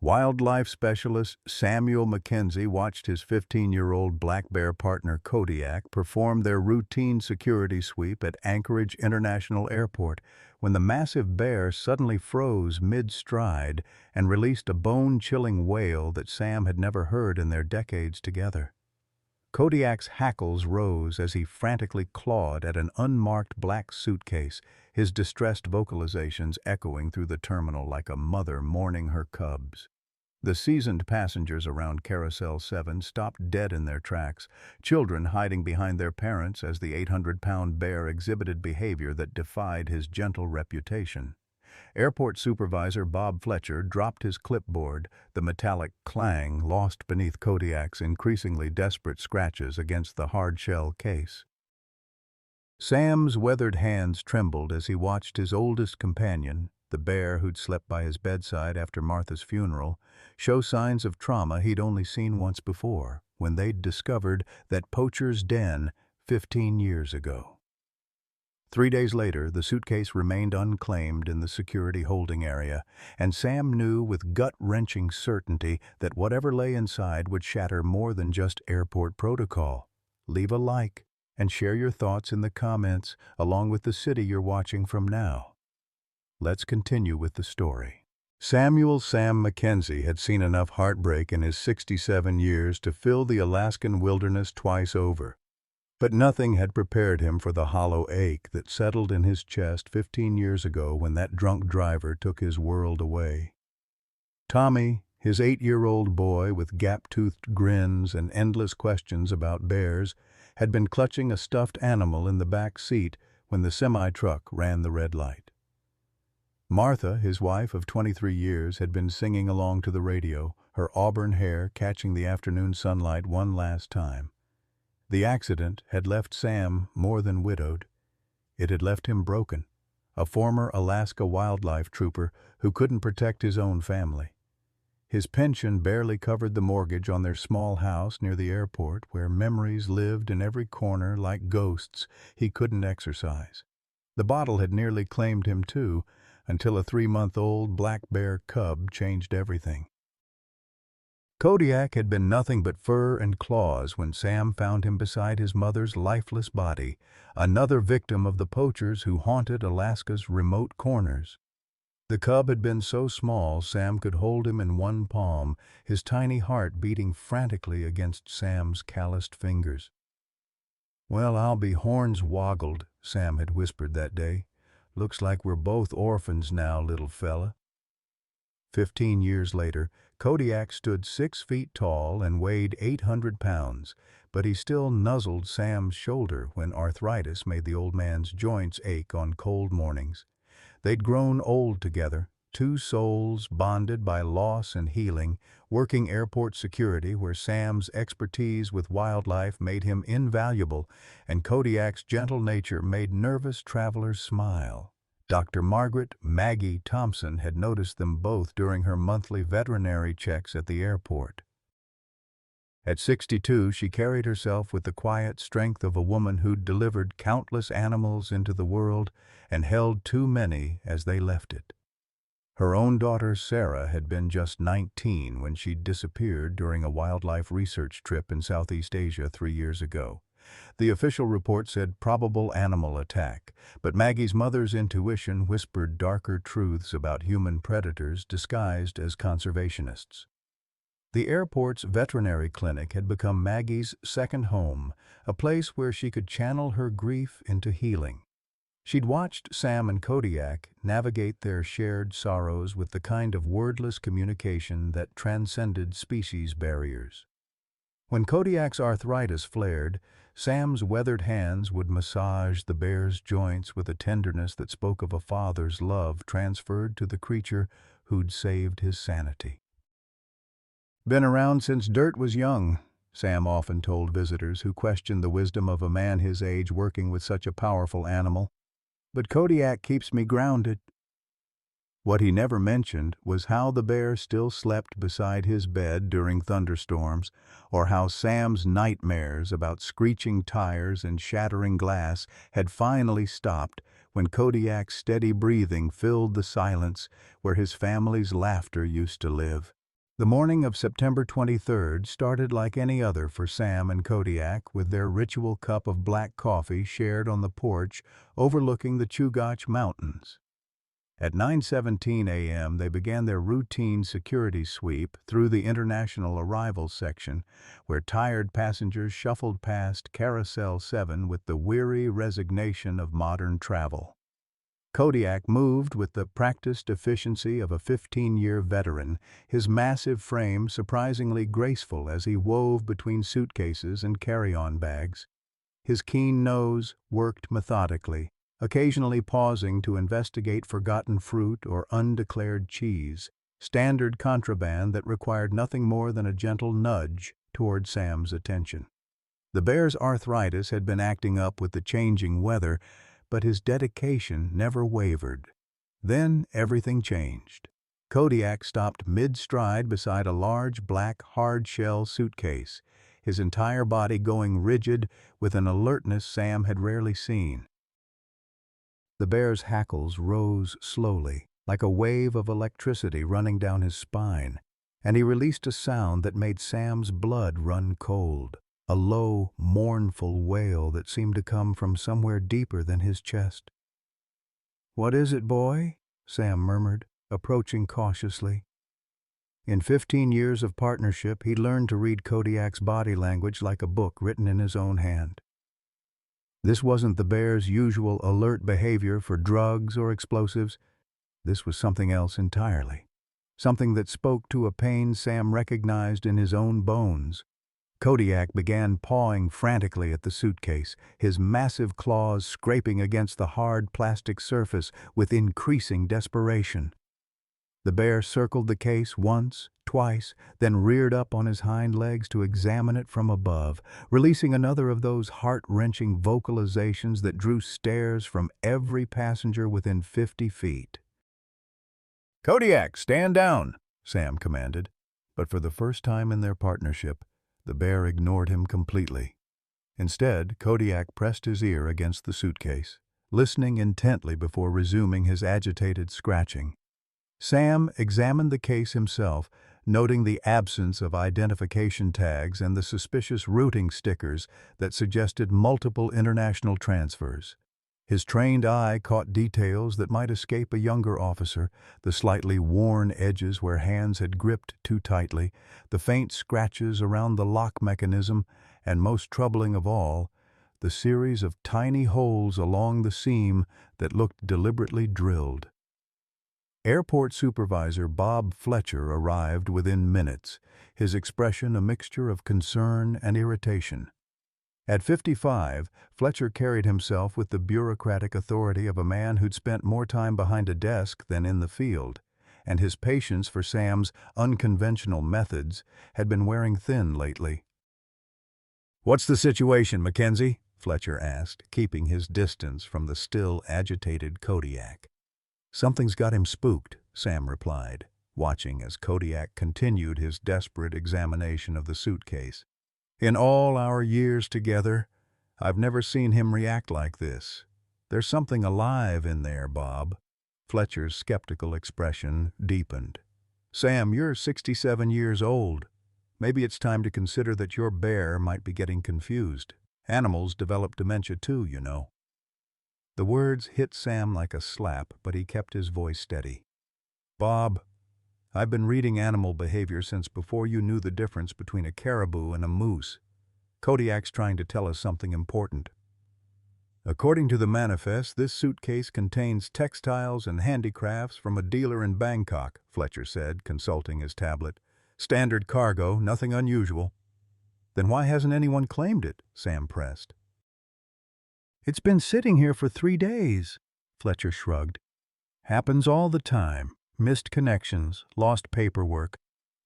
Wildlife specialist Samuel Mackenzie watched his 15-year-old black bear partner Kodiak perform their routine security sweep at Anchorage International Airport when the massive bear suddenly froze mid-stride and released a bone-chilling wail that Sam had never heard in their decades together. Kodiak's hackles rose as he frantically clawed at an unmarked black suitcase, his distressed vocalizations echoing through the terminal like a mother mourning her cubs. The seasoned passengers around Carousel 7 stopped dead in their tracks, children hiding behind their parents as the 800-pound bear exhibited behavior that defied his gentle reputation. Airport supervisor Bob Fletcher dropped his clipboard, the metallic clang lost beneath Kodiak's increasingly desperate scratches against the hard-shell case. Sam's weathered hands trembled as he watched his oldest companion, the bear who'd slept by his bedside after Martha's funeral, show signs of trauma he'd only seen once before, when they'd discovered that poacher's den 15 years ago. 3 days later, the suitcase remained unclaimed in the security holding area, and Sam knew with gut-wrenching certainty that whatever lay inside would shatter more than just airport protocol. Leave a like and share your thoughts in the comments along with the city you're watching from now. Let's continue with the story. Samuel Sam Mackenzie had seen enough heartbreak in his 67 years to fill the Alaskan wilderness twice over. But nothing had prepared him for the hollow ache that settled in his chest 15 years ago when that drunk driver took his world away. Tommy, his 8-year-old boy with gap-toothed grins and endless questions about bears, had been clutching a stuffed animal in the back seat when the semi-truck ran the red light. Martha, his wife of 23 years, had been singing along to the radio, her auburn hair catching the afternoon sunlight one last time. The accident had left Sam more than widowed. It had left him broken, a former Alaska wildlife trooper who couldn't protect his own family. His pension barely covered the mortgage on their small house near the airport, where memories lived in every corner like ghosts he couldn't exorcise. The bottle had nearly claimed him too, until a 3-month-old black bear cub changed everything. Kodiak had been nothing but fur and claws when Sam found him beside his mother's lifeless body, another victim of the poachers who haunted Alaska's remote corners. The cub had been so small Sam could hold him in one palm, his tiny heart beating frantically against Sam's calloused fingers. "Well, I'll be horns woggled," Sam had whispered that day. "Looks like we're both orphans now, little fella." 15 years later, Kodiak stood 6 feet tall and weighed 800 pounds, but he still nuzzled Sam's shoulder when arthritis made the old man's joints ache on cold mornings. They'd grown old together, two souls bonded by loss and healing, working airport security where Sam's expertise with wildlife made him invaluable and Kodiak's gentle nature made nervous travelers smile. Dr. Margaret Maggie Thompson had noticed them both during her monthly veterinary checks at the airport. At 62, she carried herself with the quiet strength of a woman who'd delivered countless animals into the world and held too many as they left it. Her own daughter Sarah had been just 19 when she disappeared during a wildlife research trip in Southeast Asia 3 years ago. The official report said probable animal attack, but Maggie's mother's intuition whispered darker truths about human predators disguised as conservationists. The airport's veterinary clinic had become Maggie's second home, a place where she could channel her grief into healing. She'd watched Sam and Kodiak navigate their shared sorrows with the kind of wordless communication that transcended species barriers. When Kodiak's arthritis flared, Sam's weathered hands would massage the bear's joints with a tenderness that spoke of a father's love transferred to the creature who'd saved his sanity. "Been around since dirt was young," Sam often told visitors who questioned the wisdom of a man his age working with such a powerful animal. "But Kodiak keeps me grounded." What he never mentioned was how the bear still slept beside his bed during thunderstorms, or how Sam's nightmares about screeching tires and shattering glass had finally stopped when Kodiak's steady breathing filled the silence where his family's laughter used to live. The morning of September 23rd started like any other for Sam and Kodiak, with their ritual cup of black coffee shared on the porch overlooking the Chugach Mountains. At 9:17 a.m., they began their routine security sweep through the international arrivals section, where tired passengers shuffled past Carousel 7 with the weary resignation of modern travel. Kodiak moved with the practiced efficiency of a 15-year veteran, his massive frame surprisingly graceful as he wove between suitcases and carry-on bags. His keen nose worked methodically, occasionally pausing to investigate forgotten fruit or undeclared cheese, standard contraband that required nothing more than a gentle nudge toward Sam's attention. The bear's arthritis had been acting up with the changing weather, but his dedication never wavered. Then everything changed. Kodiak stopped mid-stride beside a large black hard-shell suitcase, his entire body going rigid with an alertness Sam had rarely seen. The bear's hackles rose slowly, like a wave of electricity running down his spine, and he released a sound that made Sam's blood run cold. A low, mournful wail that seemed to come from somewhere deeper than his chest. "What is it, boy?" Sam murmured, approaching cautiously. In 15 years of partnership, he'd learned to read Kodiak's body language like a book written in his own hand. This wasn't the bear's usual alert behavior for drugs or explosives. This was something else entirely. Something that spoke to a pain Sam recognized in his own bones. Kodiak began pawing frantically at the suitcase, his massive claws scraping against the hard plastic surface with increasing desperation. The bear circled the case once, twice, then reared up on his hind legs to examine it from above, releasing another of those heart-wrenching vocalizations that drew stares from every passenger within 50 feet. "Kodiak, stand down," Sam commanded, but for the first time in their partnership, the bear ignored him completely. Instead, Kodiak pressed his ear against the suitcase, listening intently before resuming his agitated scratching. Sam examined the case himself, noting the absence of identification tags and the suspicious routing stickers that suggested multiple international transfers. His trained eye caught details that might escape a younger officer, the slightly worn edges where hands had gripped too tightly, the faint scratches around the lock mechanism, and most troubling of all, the series of tiny holes along the seam that looked deliberately drilled. Airport Supervisor Bob Fletcher arrived within minutes, his expression a mixture of concern and irritation. At 55, Fletcher carried himself with the bureaucratic authority of a man who'd spent more time behind a desk than in the field, and his patience for Sam's unconventional methods had been wearing thin lately. "What's the situation, Mackenzie?" Fletcher asked, keeping his distance from the still agitated Kodiak. "Something's got him spooked," Sam replied, watching as Kodiak continued his desperate examination of the suitcase. "In all our years together, I've never seen him react like this. There's something alive in there, Bob." Fletcher's skeptical expression deepened. "Sam, you're 67 years old. Maybe it's time to consider that your bear might be getting confused. Animals develop dementia too, you know." The words hit Sam like a slap, but he kept his voice steady. "Bob, I've been reading animal behavior since before you knew the difference between a caribou and a moose. Kodiak's trying to tell us something important. According to the manifest, this suitcase contains textiles and handicrafts from a dealer in Bangkok," Fletcher said, consulting his tablet. "Standard cargo, nothing unusual." "Then why hasn't anyone claimed it?" Sam pressed. "It's been sitting here for 3 days," Fletcher shrugged. "Happens all the time. Missed connections, lost paperwork.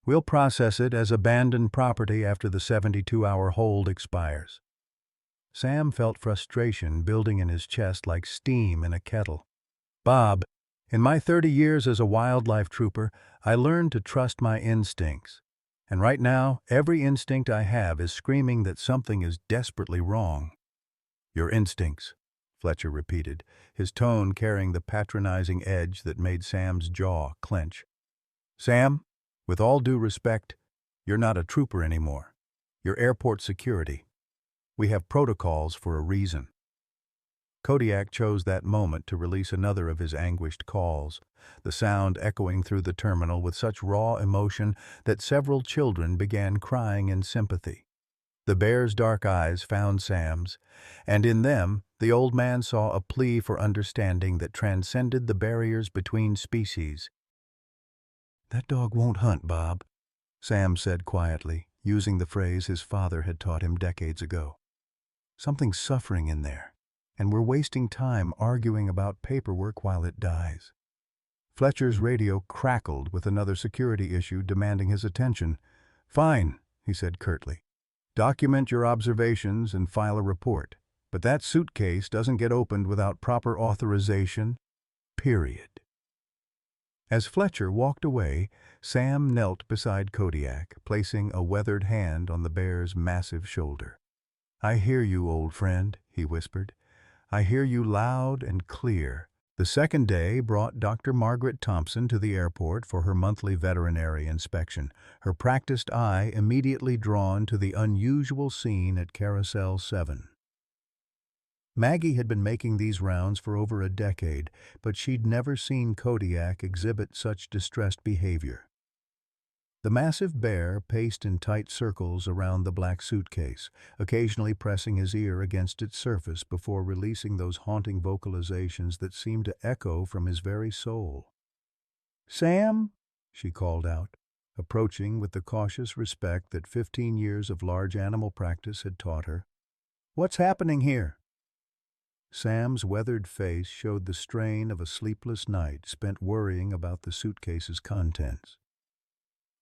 We'll process it as abandoned property after the 72-hour hold expires." Sam felt frustration building in his chest like steam in a kettle. "Bob, in my 30 years as a wildlife trooper, I learned to trust my instincts. And right now, every instinct I have is screaming that something is desperately wrong." "Your instincts," Fletcher repeated, his tone carrying the patronizing edge that made Sam's jaw clench. "Sam, With all due respect, you're not a trooper anymore. You're airport security. We have protocols for a reason." Kodiak chose that moment to release another of his anguished calls, the sound echoing through the terminal with such raw emotion that several children began crying in sympathy. The bear's dark eyes found Sam's, and in them the old man saw a plea for understanding that transcended the barriers between species. "That dog won't hunt, Bob," Sam said quietly, using the phrase his father had taught him decades ago. "Something's suffering in there, and we're wasting time arguing about paperwork while it dies." Fletcher's radio crackled with another security issue demanding his attention. "Fine," he said curtly. "Document your observations and file a report. But that suitcase doesn't get opened without proper authorization, period." As Fletcher walked away, Sam knelt beside Kodiak, placing a weathered hand on the bear's massive shoulder. "I hear you, old friend," he whispered. "I hear you loud and clear." The second day brought Dr. Margaret Thompson to the airport for her monthly veterinary inspection, her practiced eye immediately drawn to the unusual scene at Carousel 7. Maggie had been making these rounds for over a decade, but she'd never seen Kodiak exhibit such distressed behavior. The massive bear paced in tight circles around the black suitcase, occasionally pressing his ear against its surface before releasing those haunting vocalizations that seemed to echo from his very soul. "Sam," she called out, approaching with the cautious respect that 15 years of large animal practice had taught her. "What's happening here?" Sam's weathered face showed the strain of a sleepless night spent worrying about the suitcase's contents.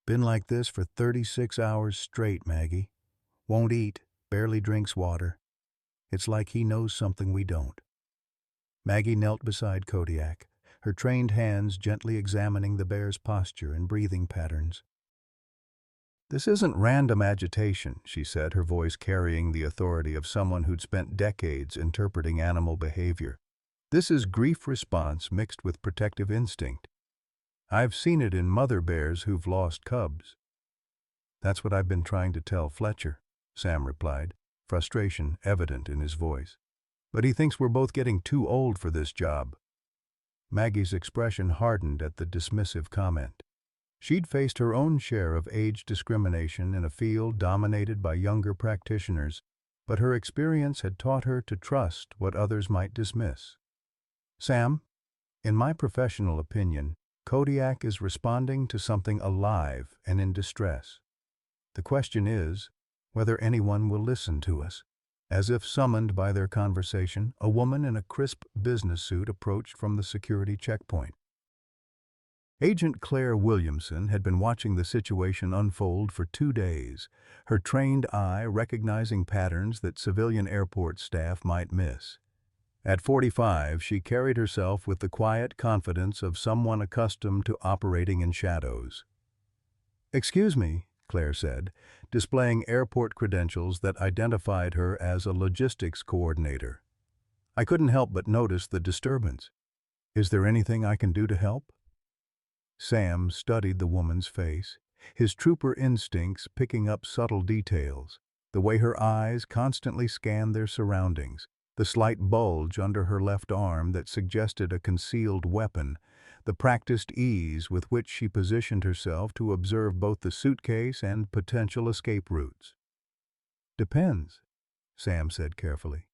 "Been like this for 36 hours straight, Maggie. Won't eat, barely drinks water. It's like he knows something we don't." Maggie knelt beside Kodiak, her trained hands gently examining the bear's posture and breathing patterns. "This isn't random agitation," she said, her voice carrying the authority of someone who'd spent decades interpreting animal behavior. "This is grief response mixed with protective instinct. I've seen it in mother bears who've lost cubs." "That's what I've been trying to tell Fletcher," Sam replied, frustration evident in his voice. "But he thinks we're both getting too old for this job." Maggie's expression hardened at the dismissive comment. She'd faced her own share of age discrimination in a field dominated by younger practitioners, but her experience had taught her to trust what others might dismiss. "Sam, in my professional opinion, Kodiak is responding to something alive and in distress. The question is whether anyone will listen to us." As if summoned by their conversation, a woman in a crisp business suit approached from the security checkpoint. Agent Claire Williamson had been watching the situation unfold for 2 days, her trained eye recognizing patterns that civilian airport staff might miss. At 45, she carried herself with the quiet confidence of someone accustomed to operating in shadows. "Excuse me," Claire said, displaying airport credentials that identified her as a logistics coordinator. "I couldn't help but notice the disturbance. Is there anything I can do to help?" Sam studied the woman's face, his trooper instincts picking up subtle details, the way her eyes constantly scanned their surroundings, the slight bulge under her left arm that suggested a concealed weapon, the practiced ease with which she positioned herself to observe both the suitcase and potential escape routes. "Depends," Sam said carefully.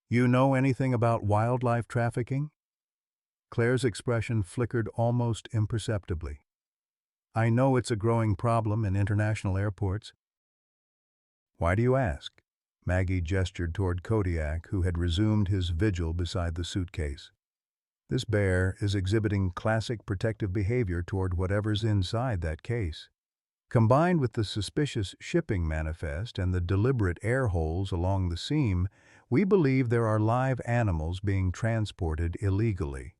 "You know anything about wildlife trafficking?" Claire's expression flickered almost imperceptibly. "I know it's a growing problem in international airports." "Why do you ask?" Maggie gestured toward Kodiak, who had resumed his vigil beside the suitcase. "This bear is exhibiting classic protective behavior toward whatever's inside that case. Combined with the suspicious shipping manifest and the deliberate air holes along the seam, we believe there are live animals being transported illegally."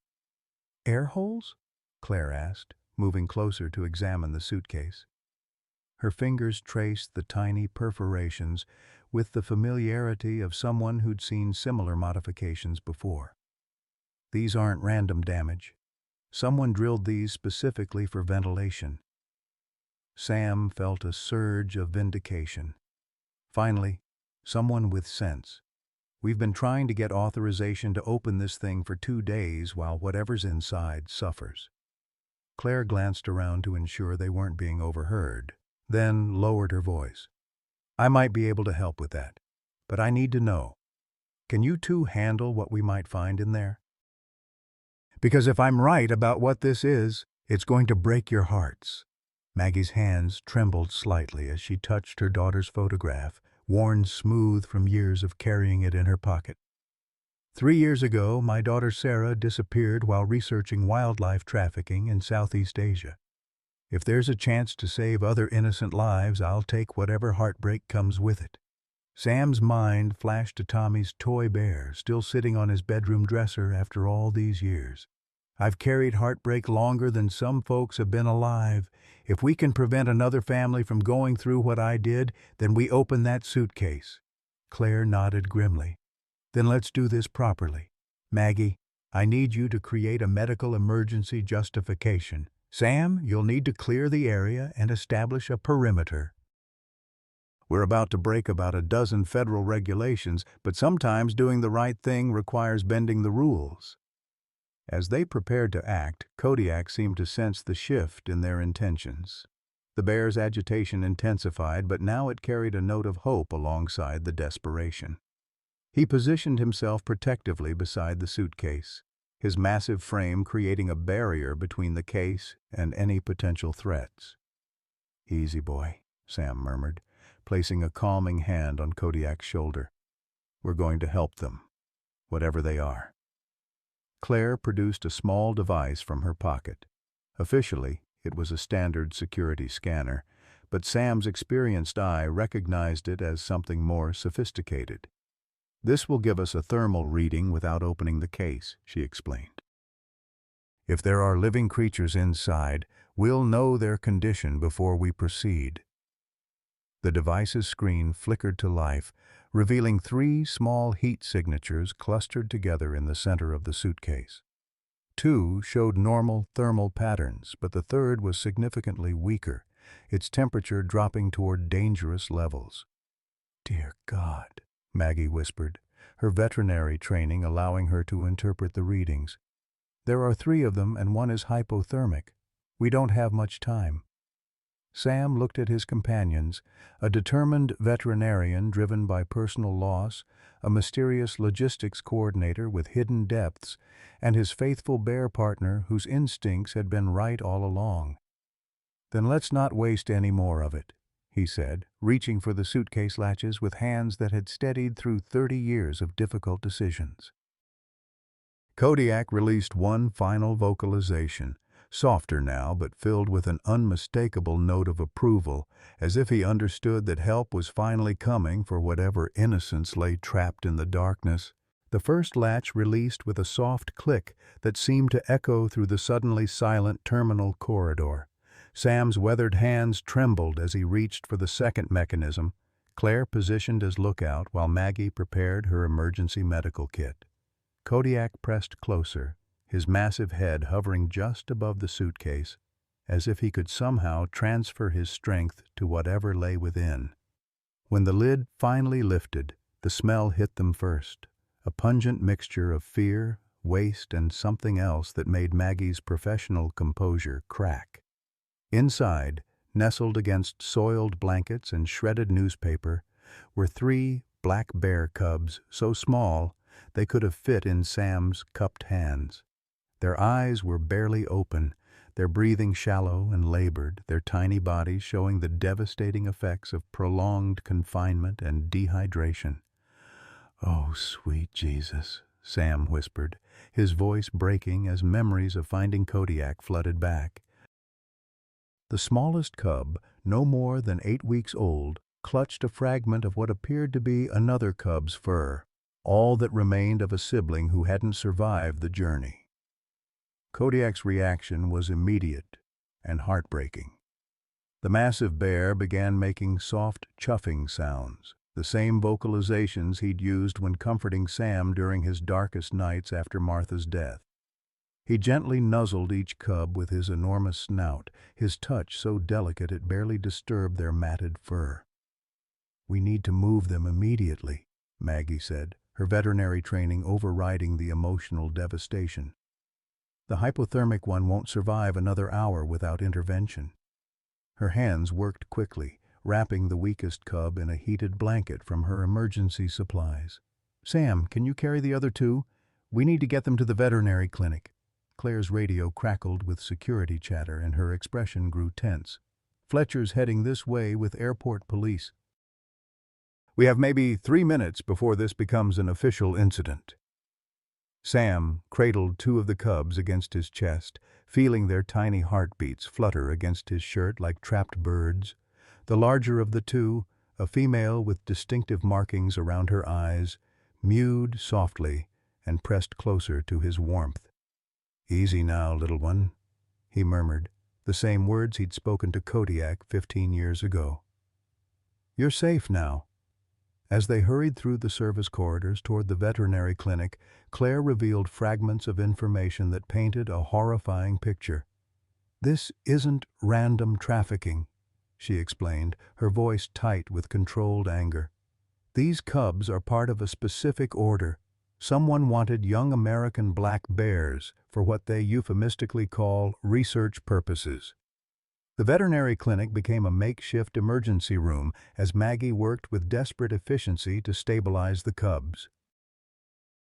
"Air holes?" Claire asked, moving closer to examine the suitcase. Her fingers traced the tiny perforations with the familiarity of someone who'd seen similar modifications before. "These aren't random damage. Someone drilled these specifically for ventilation. Sam felt a surge of vindication. Finally, someone with sense. We've been trying to get authorization to open this thing for 2 days while whatever's inside suffers. Claire glanced around to ensure they weren't being overheard, then lowered her voice. I might be able to help with that, but I need to know. Can you two handle what we might find in there? Because if I'm right about what this is, it's going to break your hearts. Maggie's hands trembled slightly as she touched her daughter's photograph, worn smooth from years of carrying it in her pocket. 3 years ago, my daughter Sarah disappeared while researching wildlife trafficking in Southeast Asia. If there's a chance to save other innocent lives, I'll take whatever heartbreak comes with it. Sam's mind flashed to Tommy's toy bear, still sitting on his bedroom dresser after all these years. I've carried heartbreak longer than some folks have been alive. If we can prevent another family from going through what I did, then we open that suitcase. Claire nodded grimly. Then let's do this properly. Maggie, I need you to create a medical emergency justification. Sam, you'll need to clear the area and establish a perimeter. We're about to break about a dozen federal regulations, but sometimes doing the right thing requires bending the rules. As they prepared to act, Kodiak seemed to sense the shift in their intentions. The bear's agitation intensified, but now it carried a note of hope alongside the desperation. He positioned himself protectively beside the suitcase, his massive frame creating a barrier between the case and any potential threats. Easy, boy, Sam murmured, placing a calming hand on Kodiak's shoulder. We're going to help them, whatever they are. Claire produced a small device from her pocket. Officially, it was a standard security scanner, but Sam's experienced eye recognized it as something more sophisticated. This will give us a thermal reading without opening the case, she explained. If there are living creatures inside, we'll know their condition before we proceed. The device's screen flickered to life, revealing 3 small heat signatures clustered together in the center of the suitcase. 2 showed normal thermal patterns, but the third was significantly weaker, its temperature dropping toward dangerous levels. Dear God, Maggie whispered, her veterinary training allowing her to interpret the readings. There are 3 of them and one is hypothermic. We don't have much time. Sam looked at his companions, a determined veterinarian driven by personal loss, a mysterious logistics coordinator with hidden depths, and his faithful bear partner whose instincts had been right all along. Then let's not waste any more of it, he said, reaching for the suitcase latches with hands that had steadied through 30 years of difficult decisions. Kodiak released one final vocalization, softer now but filled with an unmistakable note of approval, as if he understood that help was finally coming for whatever innocence lay trapped in the darkness. The first latch released with a soft click that seemed to echo through the suddenly silent terminal corridor. Sam's weathered hands trembled as he reached for the second mechanism. Claire positioned as lookout while Maggie prepared her emergency medical kit. Kodiak pressed closer, his massive head hovering just above the suitcase, as if he could somehow transfer his strength to whatever lay within. When the lid finally lifted, the smell hit them first, a pungent mixture of fear, waste, and something else that made Maggie's professional composure crack. Inside, nestled against soiled blankets and shredded newspaper, were 3 black bear cubs so small they could have fit in Sam's cupped hands. Their eyes were barely open, their breathing shallow and labored, their tiny bodies showing the devastating effects of prolonged confinement and dehydration. "Oh, sweet Jesus," Sam whispered, his voice breaking as memories of finding Kodiak flooded back. The smallest cub, no more than 8 weeks old, clutched a fragment of what appeared to be another cub's fur, all that remained of a sibling who hadn't survived the journey. Kodiak's reaction was immediate and heartbreaking. The massive bear began making soft chuffing sounds, the same vocalizations he'd used when comforting Sam during his darkest nights after Martha's death. He gently nuzzled each cub with his enormous snout, his touch so delicate it barely disturbed their matted fur. "We need to move them immediately," Maggie said, her veterinary training overriding the emotional devastation. "The hypothermic one won't survive another hour without intervention." Her hands worked quickly, wrapping the weakest cub in a heated blanket from her emergency supplies. "Sam, can you carry the other two? We need to get them to the veterinary clinic." Claire's radio crackled with security chatter and her expression grew tense. "Fletcher's heading this way with airport police. We have maybe 3 minutes before this becomes an official incident." Sam cradled two of the cubs against his chest, feeling their tiny heartbeats flutter against his shirt like trapped birds. The larger of the two, a female with distinctive markings around her eyes, mewed softly and pressed closer to his warmth. "Easy now, little one," he murmured, the same words he'd spoken to Kodiak 15 years ago. "You're safe now." As they hurried through the service corridors toward the veterinary clinic, Claire revealed fragments of information that painted a horrifying picture. "This isn't random trafficking," she explained, her voice tight with controlled anger. "These cubs are part of a specific order. Someone wanted young American black bears for what they euphemistically call research purposes." The veterinary clinic became a makeshift emergency room as Maggie worked with desperate efficiency to stabilize the cubs.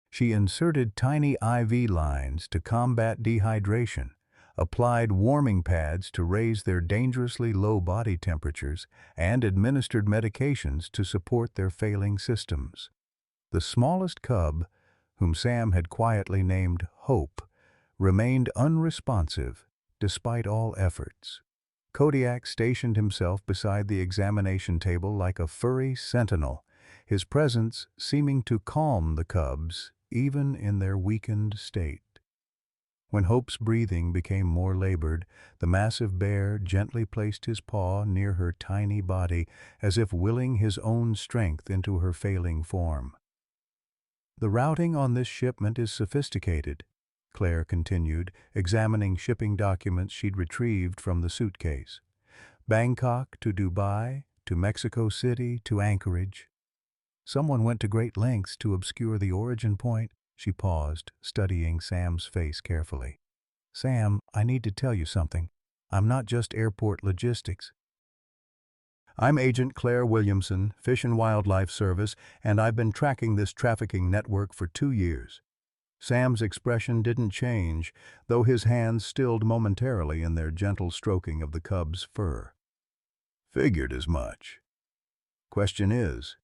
She inserted tiny IV lines to combat dehydration, applied warming pads to raise their dangerously low body temperatures, and administered medications to support their failing systems. The smallest cub, whom Sam had quietly named Hope, remained unresponsive despite all efforts. Kodiak stationed himself beside the examination table like a furry sentinel, his presence seeming to calm the cubs, even in their weakened state. When Hope's breathing became more labored, the massive bear gently placed his paw near her tiny body, as if willing his own strength into her failing form. "The routing on this shipment is sophisticated," Claire continued, examining shipping documents she'd retrieved from the suitcase. "Bangkok to Dubai, to Mexico City, to Anchorage. Someone went to great lengths to obscure the origin point." She paused, studying Sam's face carefully. "Sam, I need to tell you something. I'm not just airport logistics. I'm Agent Claire Williamson, Fish and Wildlife Service, and I've been tracking this trafficking network for 2 years. Sam's expression didn't change, though his hands stilled momentarily in their gentle stroking of the cub's fur. "Figured as much. Question is,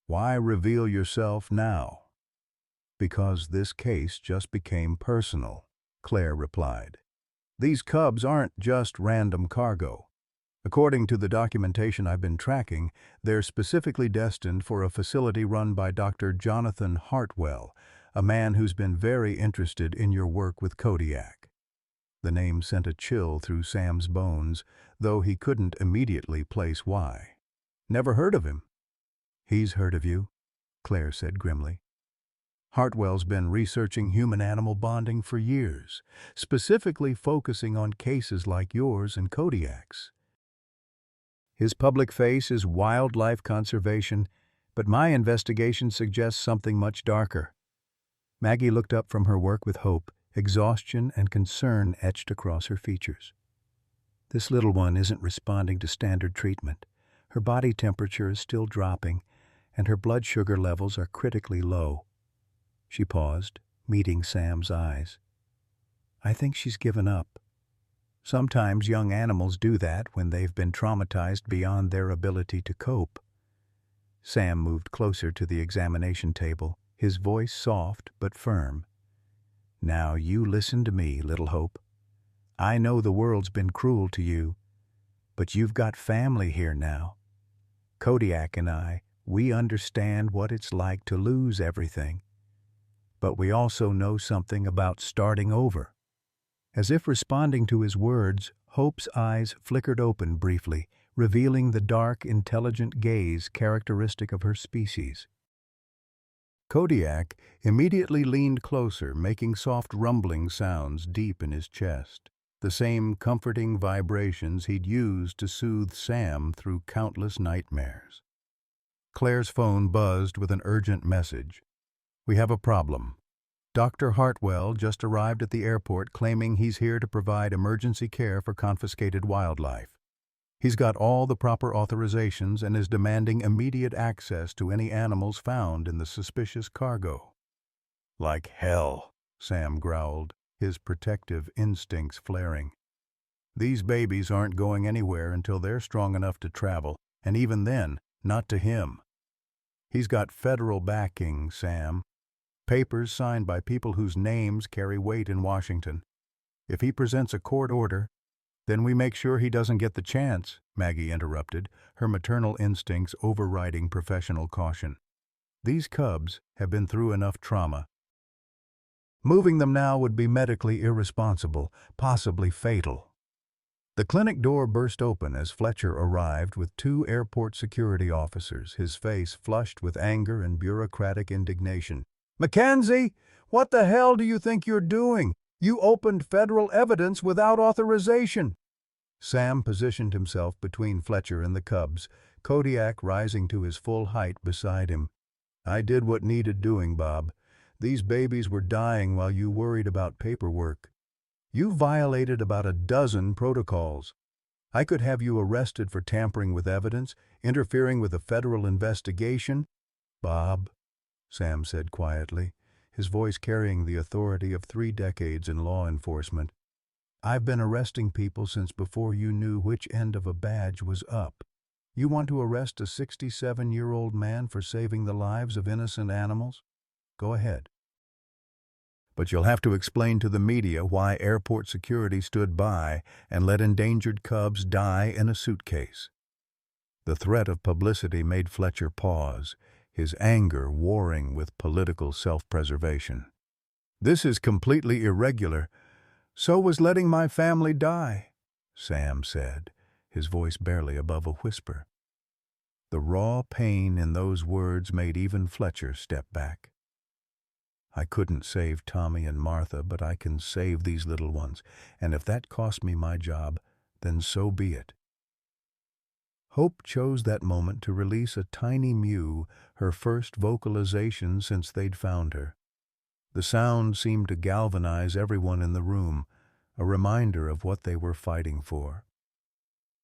why reveal yourself now?" "Because this case just became personal," Claire replied. "These cubs aren't just random cargo. According to the documentation I've been tracking, they're specifically destined for a facility run by Dr. Jonathan Hartwell, a man who's been very interested in your work with Kodiak." The name sent a chill through Sam's bones, though he couldn't immediately place why. "Never heard of him." "He's heard of you," Claire said grimly. "Hartwell's been researching human-animal bonding for years, specifically focusing on cases like yours and Kodiak's. His public face is wildlife conservation, but my investigation suggests something much darker." Maggie looked up from her work with hope, exhaustion and concern etched across her features. "This little one isn't responding to standard treatment. Her body temperature is still dropping, and her blood sugar levels are critically low." She paused, meeting Sam's eyes. "I think she's given up. Sometimes young animals do that when they've been traumatized beyond their ability to cope." Sam moved closer to the examination table, his voice soft but firm. "Now you listen to me, little Hope. I know the world's been cruel to you, but you've got family here now. Kodiak and I, we understand what it's like to lose everything. But we also know something about starting over." As if responding to his words, Hope's eyes flickered open briefly, revealing the dark, intelligent gaze characteristic of her species. Kodiak immediately leaned closer, making soft rumbling sounds deep in his chest, the same comforting vibrations he'd used to soothe Sam through countless nightmares. Claire's phone buzzed with an urgent message. "We have a problem. Dr. Hartwell just arrived at the airport claiming he's here to provide emergency care for confiscated wildlife. He's got all the proper authorizations and is demanding immediate access to any animals found in the suspicious cargo." "Like hell," Sam growled, his protective instincts flaring. "These babies aren't going anywhere until they're strong enough to travel, and even then, not to him. He's got federal backing, Sam. Papers signed by people whose names carry weight in Washington. If he presents a court order, then we make sure he doesn't get the chance," Maggie interrupted, her maternal instincts overriding professional caution. "These cubs have been through enough trauma. Moving them now would be medically irresponsible, possibly fatal." The clinic door burst open as Fletcher arrived with 2 airport security officers, his face flushed with anger and bureaucratic indignation. "Mackenzie, what the hell do you think you're doing? You opened federal evidence without authorization." Sam positioned himself between Fletcher and the cubs, Kodiak rising to his full height beside him. "I did what needed doing, Bob. These babies were dying while you worried about paperwork. You violated about a dozen protocols. I could have you arrested for tampering with evidence, interfering with a federal investigation." "Bob," Sam said quietly, his voice carrying the authority of 3 decades in law enforcement, "I've been arresting people since before you knew which end of a badge was up. You want to arrest a 67-year-old man for saving the lives of innocent animals? Go ahead. But you'll have to explain to the media why airport security stood by and let endangered cubs die in a suitcase." The threat of publicity made Fletcher pause, his anger warring with political self-preservation. "This is completely irregular. So was letting my family die," Sam said, his voice barely above a whisper. The raw pain in those words made even Fletcher step back. "I couldn't save Tommy and Martha, but I can save these little ones, and if that cost me my job, then so be it." Hope chose that moment to release a tiny mew, her first vocalization since they'd found her. The sound seemed to galvanize everyone in the room, a reminder of what they were fighting for.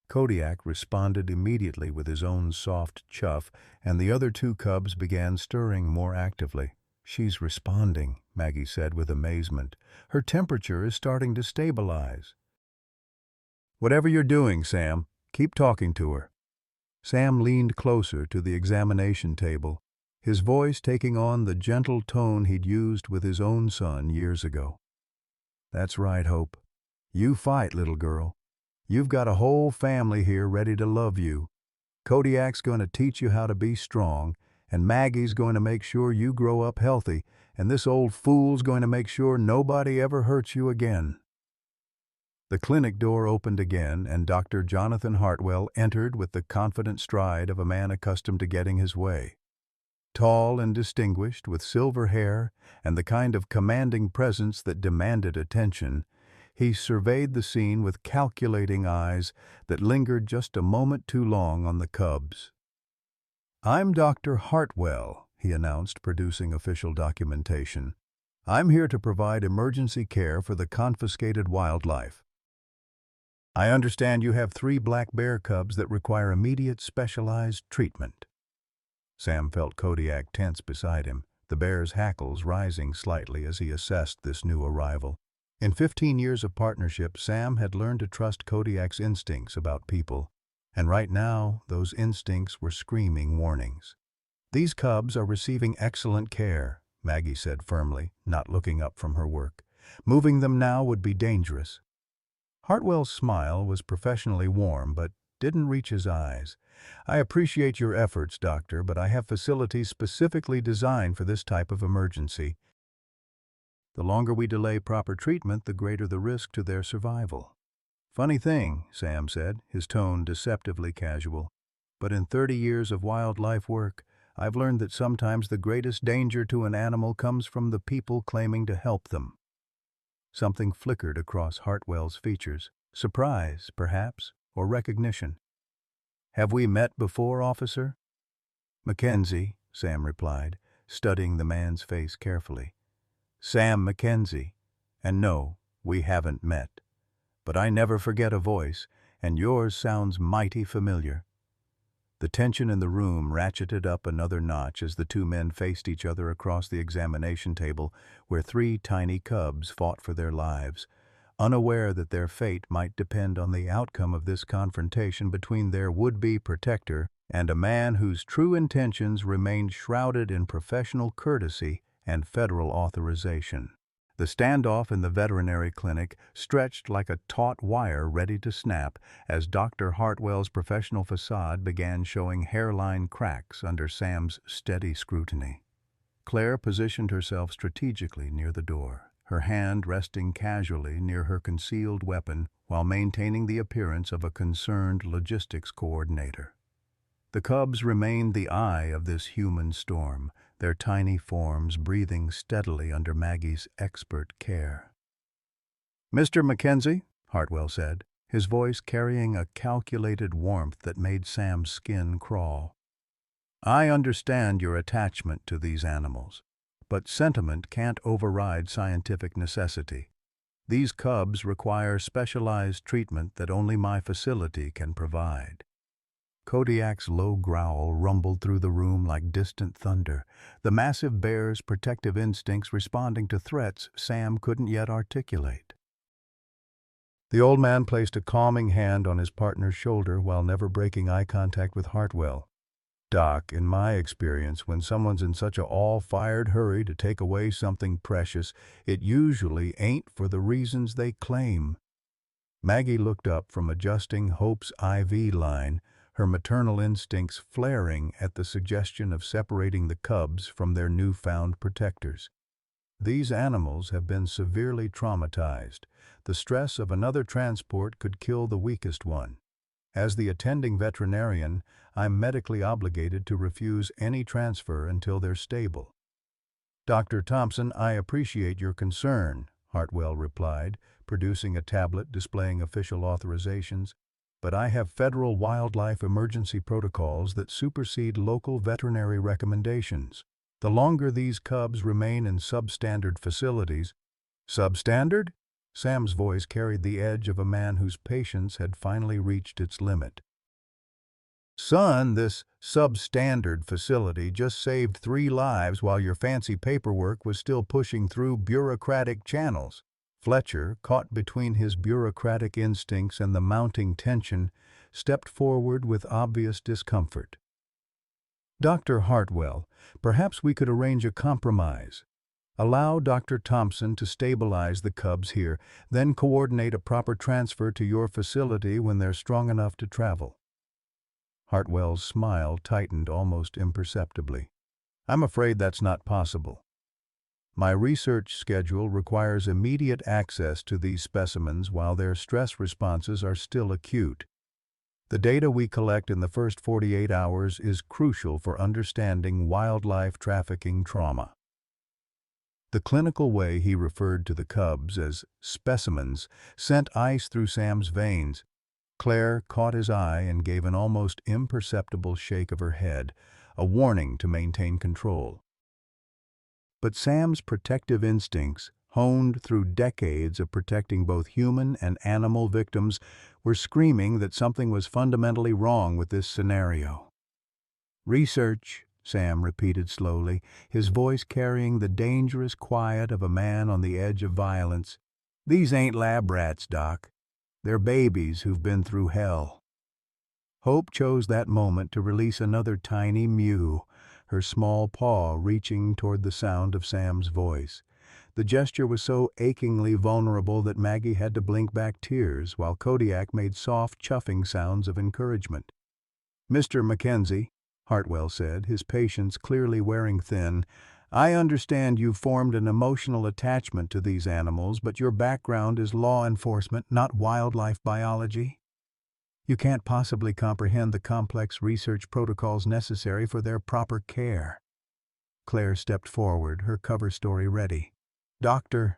Kodiak responded immediately with his own soft chuff, and the other 2 cubs began stirring more actively. "She's responding," Maggie said with amazement. "Her temperature is starting to stabilize." "Whatever you're doing, Sam, keep talking to her." Sam leaned closer to the examination table, his voice taking on the gentle tone he'd used with his own son years ago. "That's right, Hope. You fight, little girl. You've got a whole family here ready to love you. Kodiak's going to teach you how to be strong, and Maggie's going to make sure you grow up healthy, and this old fool's going to make sure nobody ever hurts you again." The clinic door opened again, and Dr. Jonathan Hartwell entered with the confident stride of a man accustomed to getting his way. Tall and distinguished, with silver hair and the kind of commanding presence that demanded attention, he surveyed the scene with calculating eyes that lingered just a moment too long on the cubs. "I'm Dr. Hartwell," he announced, producing official documentation. "I'm here to provide emergency care for the confiscated wildlife. I understand you have 3 black bear cubs that require immediate specialized treatment." Sam felt Kodiak tense beside him, the bear's hackles rising slightly as he assessed this new arrival. In 15 years of partnership, Sam had learned to trust Kodiak's instincts about people, and right now those instincts were screaming warnings. "These cubs are receiving excellent care," Maggie said firmly, not looking up from her work. "Moving them now would be dangerous." Hartwell's smile was professionally warm, but didn't reach his eyes. "I appreciate your efforts, Doctor, but I have facilities specifically designed for this type of emergency. The longer we delay proper treatment, the greater the risk to their survival." "Funny thing," Sam said, his tone deceptively casual, "but in 30 years of wildlife work, I've learned that sometimes the greatest danger to an animal comes from the people claiming to help them. Something flickered across Hartwell's features. Surprise, perhaps, or recognition. Have we met before, officer? Mackenzie, Sam replied, studying the man's face carefully. Sam Mackenzie. And no, we haven't met. But I never forget a voice, and yours sounds mighty familiar. The tension in the room ratcheted up another notch as the two men faced each other across the examination table where three tiny cubs fought for their lives, unaware that their fate might depend on the outcome of this confrontation between their would-be protector and a man whose true intentions remained shrouded in professional courtesy and federal authorization. The standoff in the veterinary clinic stretched like a taut wire ready to snap as Dr. Hartwell's professional facade began showing hairline cracks under Sam's steady scrutiny. Claire positioned herself strategically near the door, her hand resting casually near her concealed weapon while maintaining the appearance of a concerned logistics coordinator. The cubs remained the eye of this human storm, their tiny forms breathing steadily under Maggie's expert care. Mr. Mackenzie, Hartwell said, his voice carrying a calculated warmth that made Sam's skin crawl. I understand your attachment to these animals, but sentiment can't override scientific necessity. These cubs require specialized treatment that only my facility can provide. Kodiak's low growl rumbled through the room like distant thunder, the massive bear's protective instincts responding to threats Sam couldn't yet articulate. The old man placed a calming hand on his partner's shoulder while never breaking eye contact with Hartwell. Doc, in my experience, when someone's in such a all-fired hurry to take away something precious, it usually ain't for the reasons they claim. Maggie looked up from adjusting Hope's IV line, her maternal instincts flaring at the suggestion of separating the cubs from their newfound protectors. These animals have been severely traumatized. The stress of another transport could kill the weakest one. As the attending veterinarian, I'm medically obligated to refuse any transfer until they're stable. Dr. Thompson, I appreciate your concern, Hartwell replied, producing a tablet displaying official authorizations. But I have federal wildlife emergency protocols that supersede local veterinary recommendations. The longer these cubs remain in substandard facilities— Substandard? Sam's voice carried the edge of a man whose patience had finally reached its limit. Son, this substandard facility just saved 3 lives while your fancy paperwork was still pushing through bureaucratic channels. Fletcher, caught between his bureaucratic instincts and the mounting tension, stepped forward with obvious discomfort. Dr. Hartwell, perhaps we could arrange a compromise. Allow Dr. Thompson to stabilize the cubs here, then coordinate a proper transfer to your facility when they're strong enough to travel. Hartwell's smile tightened almost imperceptibly. I'm afraid that's not possible. My research schedule requires immediate access to these specimens while their stress responses are still acute. The data we collect in the first 48 hours is crucial for understanding wildlife trafficking trauma. The clinical way he referred to the cubs as specimens sent ice through Sam's veins. Claire caught his eye and gave an almost imperceptible shake of her head, a warning to maintain control. But Sam's protective instincts, honed through decades of protecting both human and animal victims, were screaming that something was fundamentally wrong with this scenario. Research, Sam repeated slowly, his voice carrying the dangerous quiet of a man on the edge of violence. These ain't lab rats, Doc. They're babies who've been through hell. Hope chose that moment to release another tiny mew, her small paw reaching toward the sound of Sam's voice. The gesture was so achingly vulnerable that Maggie had to blink back tears while Kodiak made soft chuffing sounds of encouragement. Mr. Mackenzie, Hartwell said, his patience clearly wearing thin, I understand you've formed an emotional attachment to these animals, but your background is law enforcement, not wildlife biology. You can't possibly comprehend the complex research protocols necessary for their proper care. Claire stepped forward, her cover story ready. Dr.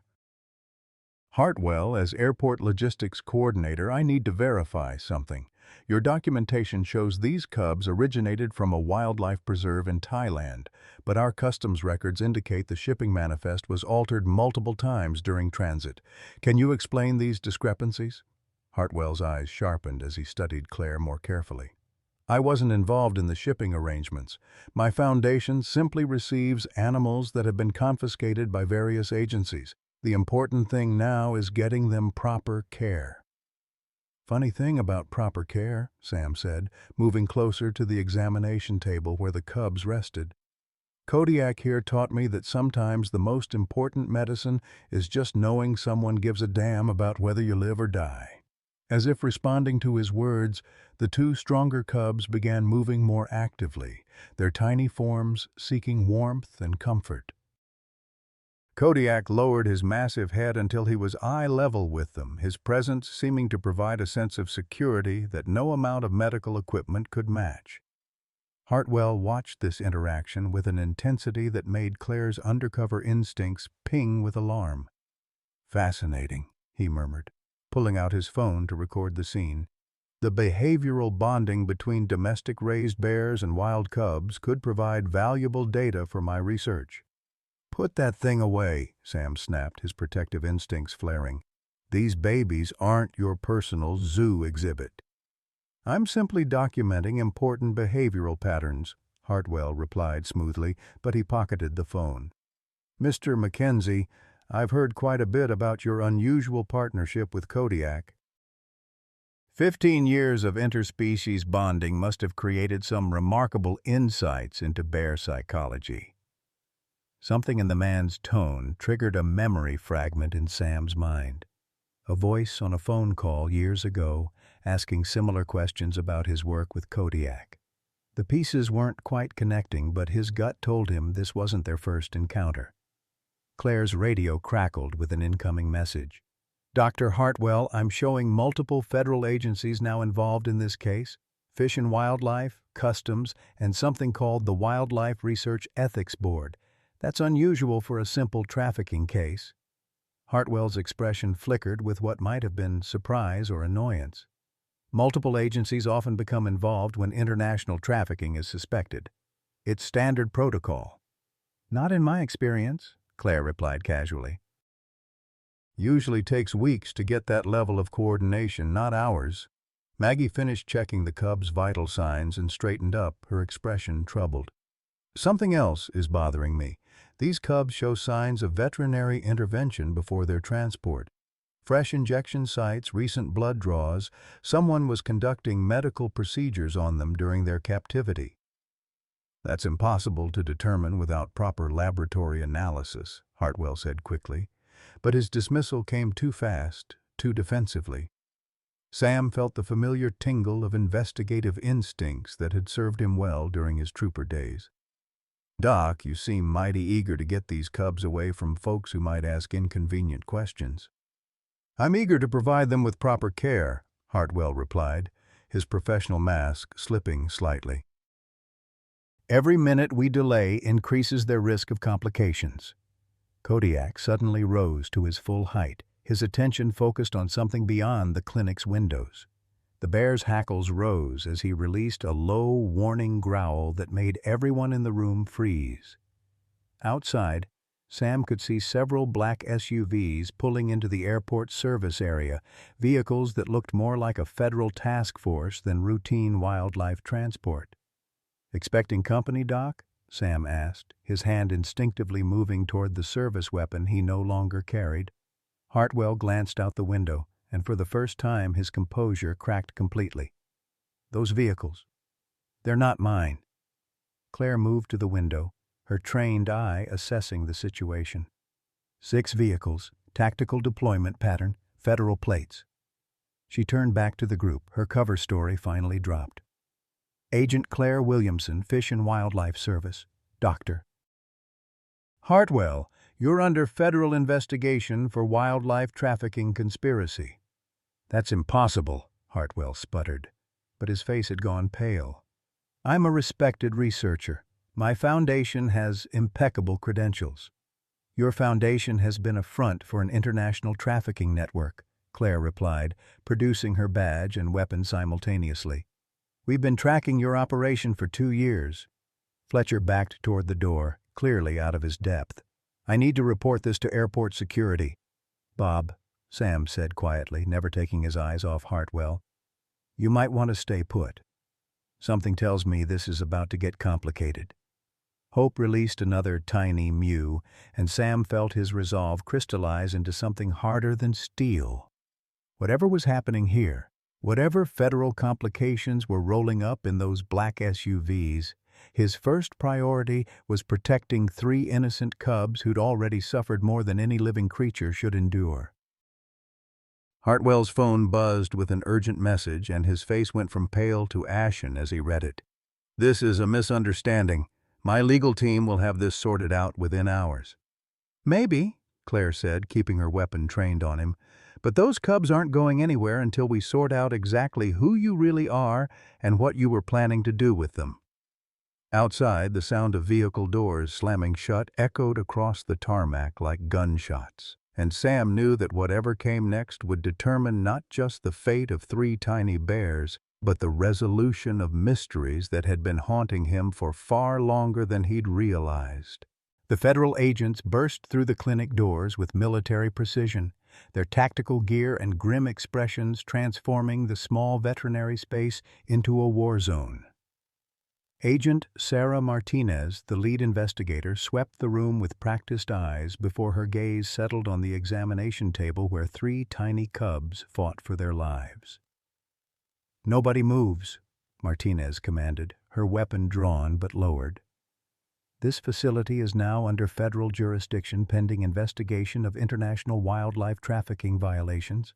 Hartwell, as airport logistics coordinator, I need to verify something. Your documentation shows these cubs originated from a wildlife preserve in Thailand, but our customs records indicate the shipping manifest was altered multiple times during transit. Can you explain these discrepancies? Hartwell's eyes sharpened as he studied Claire more carefully. I wasn't involved in the shipping arrangements. My foundation simply receives animals that have been confiscated by various agencies. The important thing now is getting them proper care. Funny thing about proper care, Sam said, moving closer to the examination table where the cubs rested. Kodiak here taught me that sometimes the most important medicine is just knowing someone gives a damn about whether you live or die. As if responding to his words, the two stronger cubs began moving more actively, their tiny forms seeking warmth and comfort. Kodiak lowered his massive head until he was eye level with them, his presence seeming to provide a sense of security that no amount of medical equipment could match. Hartwell watched this interaction with an intensity that made Claire's undercover instincts ping with alarm. Fascinating, he murmured, pulling out his phone to record the scene. The behavioral bonding between domestic-raised bears and wild cubs could provide valuable data for my research. Put that thing away, Sam snapped, his protective instincts flaring. These babies aren't your personal zoo exhibit. I'm simply documenting important behavioral patterns, Hartwell replied smoothly, but he pocketed the phone. Mr. Mackenzie, I've heard quite a bit about your unusual partnership with Kodiak. 15 years of interspecies bonding must have created some remarkable insights into bear psychology. Something in the man's tone triggered a memory fragment in Sam's mind. A voice on a phone call years ago asking similar questions about his work with Kodiak. The pieces weren't quite connecting, but his gut told him this wasn't their first encounter. Claire's radio crackled with an incoming message. Dr. Hartwell, I'm showing multiple federal agencies now involved in this case. Fish and Wildlife, Customs, and something called the Wildlife Research Ethics Board. That's unusual for a simple trafficking case. Hartwell's expression flickered with what might have been surprise or annoyance. Multiple agencies often become involved when international trafficking is suspected. It's standard protocol. Not in my experience, Claire replied casually. Usually takes weeks to get that level of coordination, not hours. Maggie finished checking the cubs' vital signs and straightened up, her expression troubled. Something else is bothering me. These cubs show signs of veterinary intervention before their transport. Fresh injection sites, recent blood draws. Someone was conducting medical procedures on them during their captivity. That's impossible to determine without proper laboratory analysis, Hartwell said quickly. But his dismissal came too fast, too defensively. Sam felt the familiar tingle of investigative instincts that had served him well during his trooper days. Doc, you seem mighty eager to get these cubs away from folks who might ask inconvenient questions. I'm eager to provide them with proper care, Hartwell replied, his professional mask slipping slightly. Every minute we delay increases their risk of complications. Kodiak suddenly rose to his full height, his attention focused on something beyond the clinic's windows. The bear's hackles rose as he released a low, warning growl that made everyone in the room freeze. Outside, Sam could see several black SUVs pulling into the airport service area, vehicles that looked more like a federal task force than routine wildlife transport. Expecting company, Doc? Sam asked, his hand instinctively moving toward the service weapon he no longer carried. Hartwell glanced out the window, and for the first time his composure cracked completely. Those vehicles, they're not mine. Claire moved to the window, her trained eye assessing the situation. 6 vehicles, tactical deployment pattern, federal plates. She turned back to the group, her cover story finally dropped. Agent Claire Williamson, Fish and Wildlife Service, Doctor. Hartwell, you're under federal investigation for wildlife trafficking conspiracy. That's impossible, Hartwell sputtered. but his face had gone pale. "I'm a respected researcher. My foundation has impeccable credentials." "Your foundation has been a front for an international trafficking network," Claire replied, producing her badge and weapon simultaneously. "We've been tracking your operation for 2 years." Fletcher backed toward the door, clearly out of his depth. "I need to report this to airport security." "Bob," Sam said quietly, never taking his eyes off Hartwell, "you might want to stay put. Something tells me this is about to get complicated." Hope released another tiny mew, and Sam felt his resolve crystallize into something harder than steel. Whatever was happening here, whatever federal complications were rolling up in those black SUVs, his first priority was protecting 3 innocent cubs who'd already suffered more than any living creature should endure. Hartwell's phone buzzed with an urgent message, and his face went from pale to ashen as he read it. "This is a misunderstanding. My legal team will have this sorted out within hours." "Maybe," Claire said, keeping her weapon trained on him, "but those cubs aren't going anywhere until we sort out exactly who you really are and what you were planning to do with them." Outside, the sound of vehicle doors slamming shut echoed across the tarmac like gunshots, and Sam knew that whatever came next would determine not just the fate of 3 tiny bears, but the resolution of mysteries that had been haunting him for far longer than he'd realized. The federal agents burst through the clinic doors with military precision, their tactical gear and grim expressions transforming the small veterinary space into a war zone. Agent Sarah Martinez, the lead investigator, swept the room with practiced eyes before her gaze settled on the examination table where 3 tiny cubs fought for their lives. "Nobody moves," Martinez commanded, her weapon drawn but lowered. "This facility is now under federal jurisdiction pending investigation of international wildlife trafficking violations."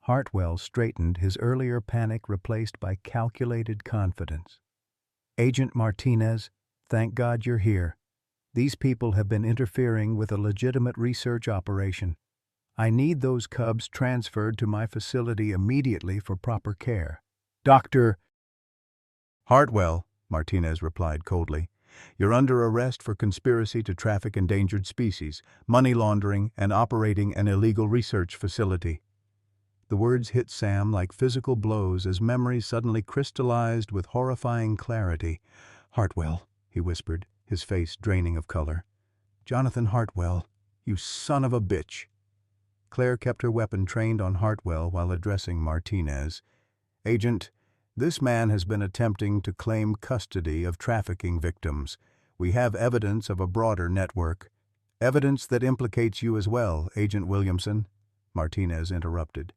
Hartwell straightened, his earlier panic replaced by calculated confidence. "Agent Martinez, thank God you're here. These people have been interfering with a legitimate research operation. I need those cubs transferred to my facility immediately for proper care. Dr. "Hartwell," Martinez replied coldly, "you're under arrest for conspiracy to traffic endangered species, money laundering, and operating an illegal research facility." The words hit Sam like physical blows as memory suddenly crystallized with horrifying clarity. "Hartwell," he whispered, his face draining of color. "Jonathan Hartwell, you son of a bitch." Claire kept her weapon trained on Hartwell while addressing Martinez. "Agent, this man has been attempting to claim custody of trafficking victims. We have evidence of a broader network. Evidence that implicates you as well, Agent Williamson," Martinez interrupted.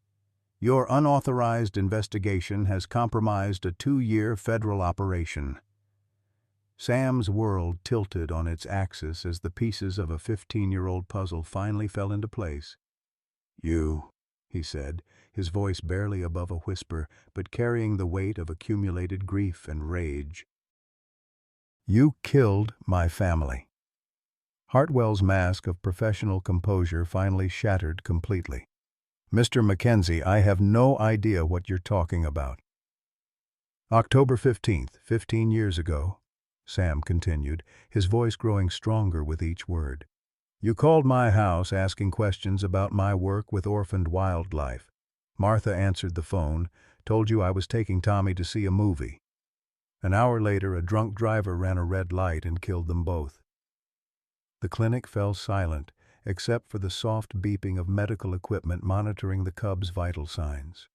"Your unauthorized investigation has compromised a 2-year federal operation." Sam's world tilted on its axis as the pieces of a 15-year-old puzzle finally fell into place. "You," he said, his voice barely above a whisper, but carrying the weight of accumulated grief and rage. "You killed my family." Hartwell's mask of professional composure finally shattered completely. "Mr. Mackenzie, I have no idea what you're talking about." "October 15th, 15 years ago," Sam continued, his voice growing stronger with each word. "You called my house asking questions about my work with orphaned wildlife. Martha answered the phone, told you I was taking Tommy to see a movie. An hour later, a drunk driver ran a red light and killed them both." The clinic fell silent, except for the soft beeping of medical equipment monitoring the cubs' vital signs.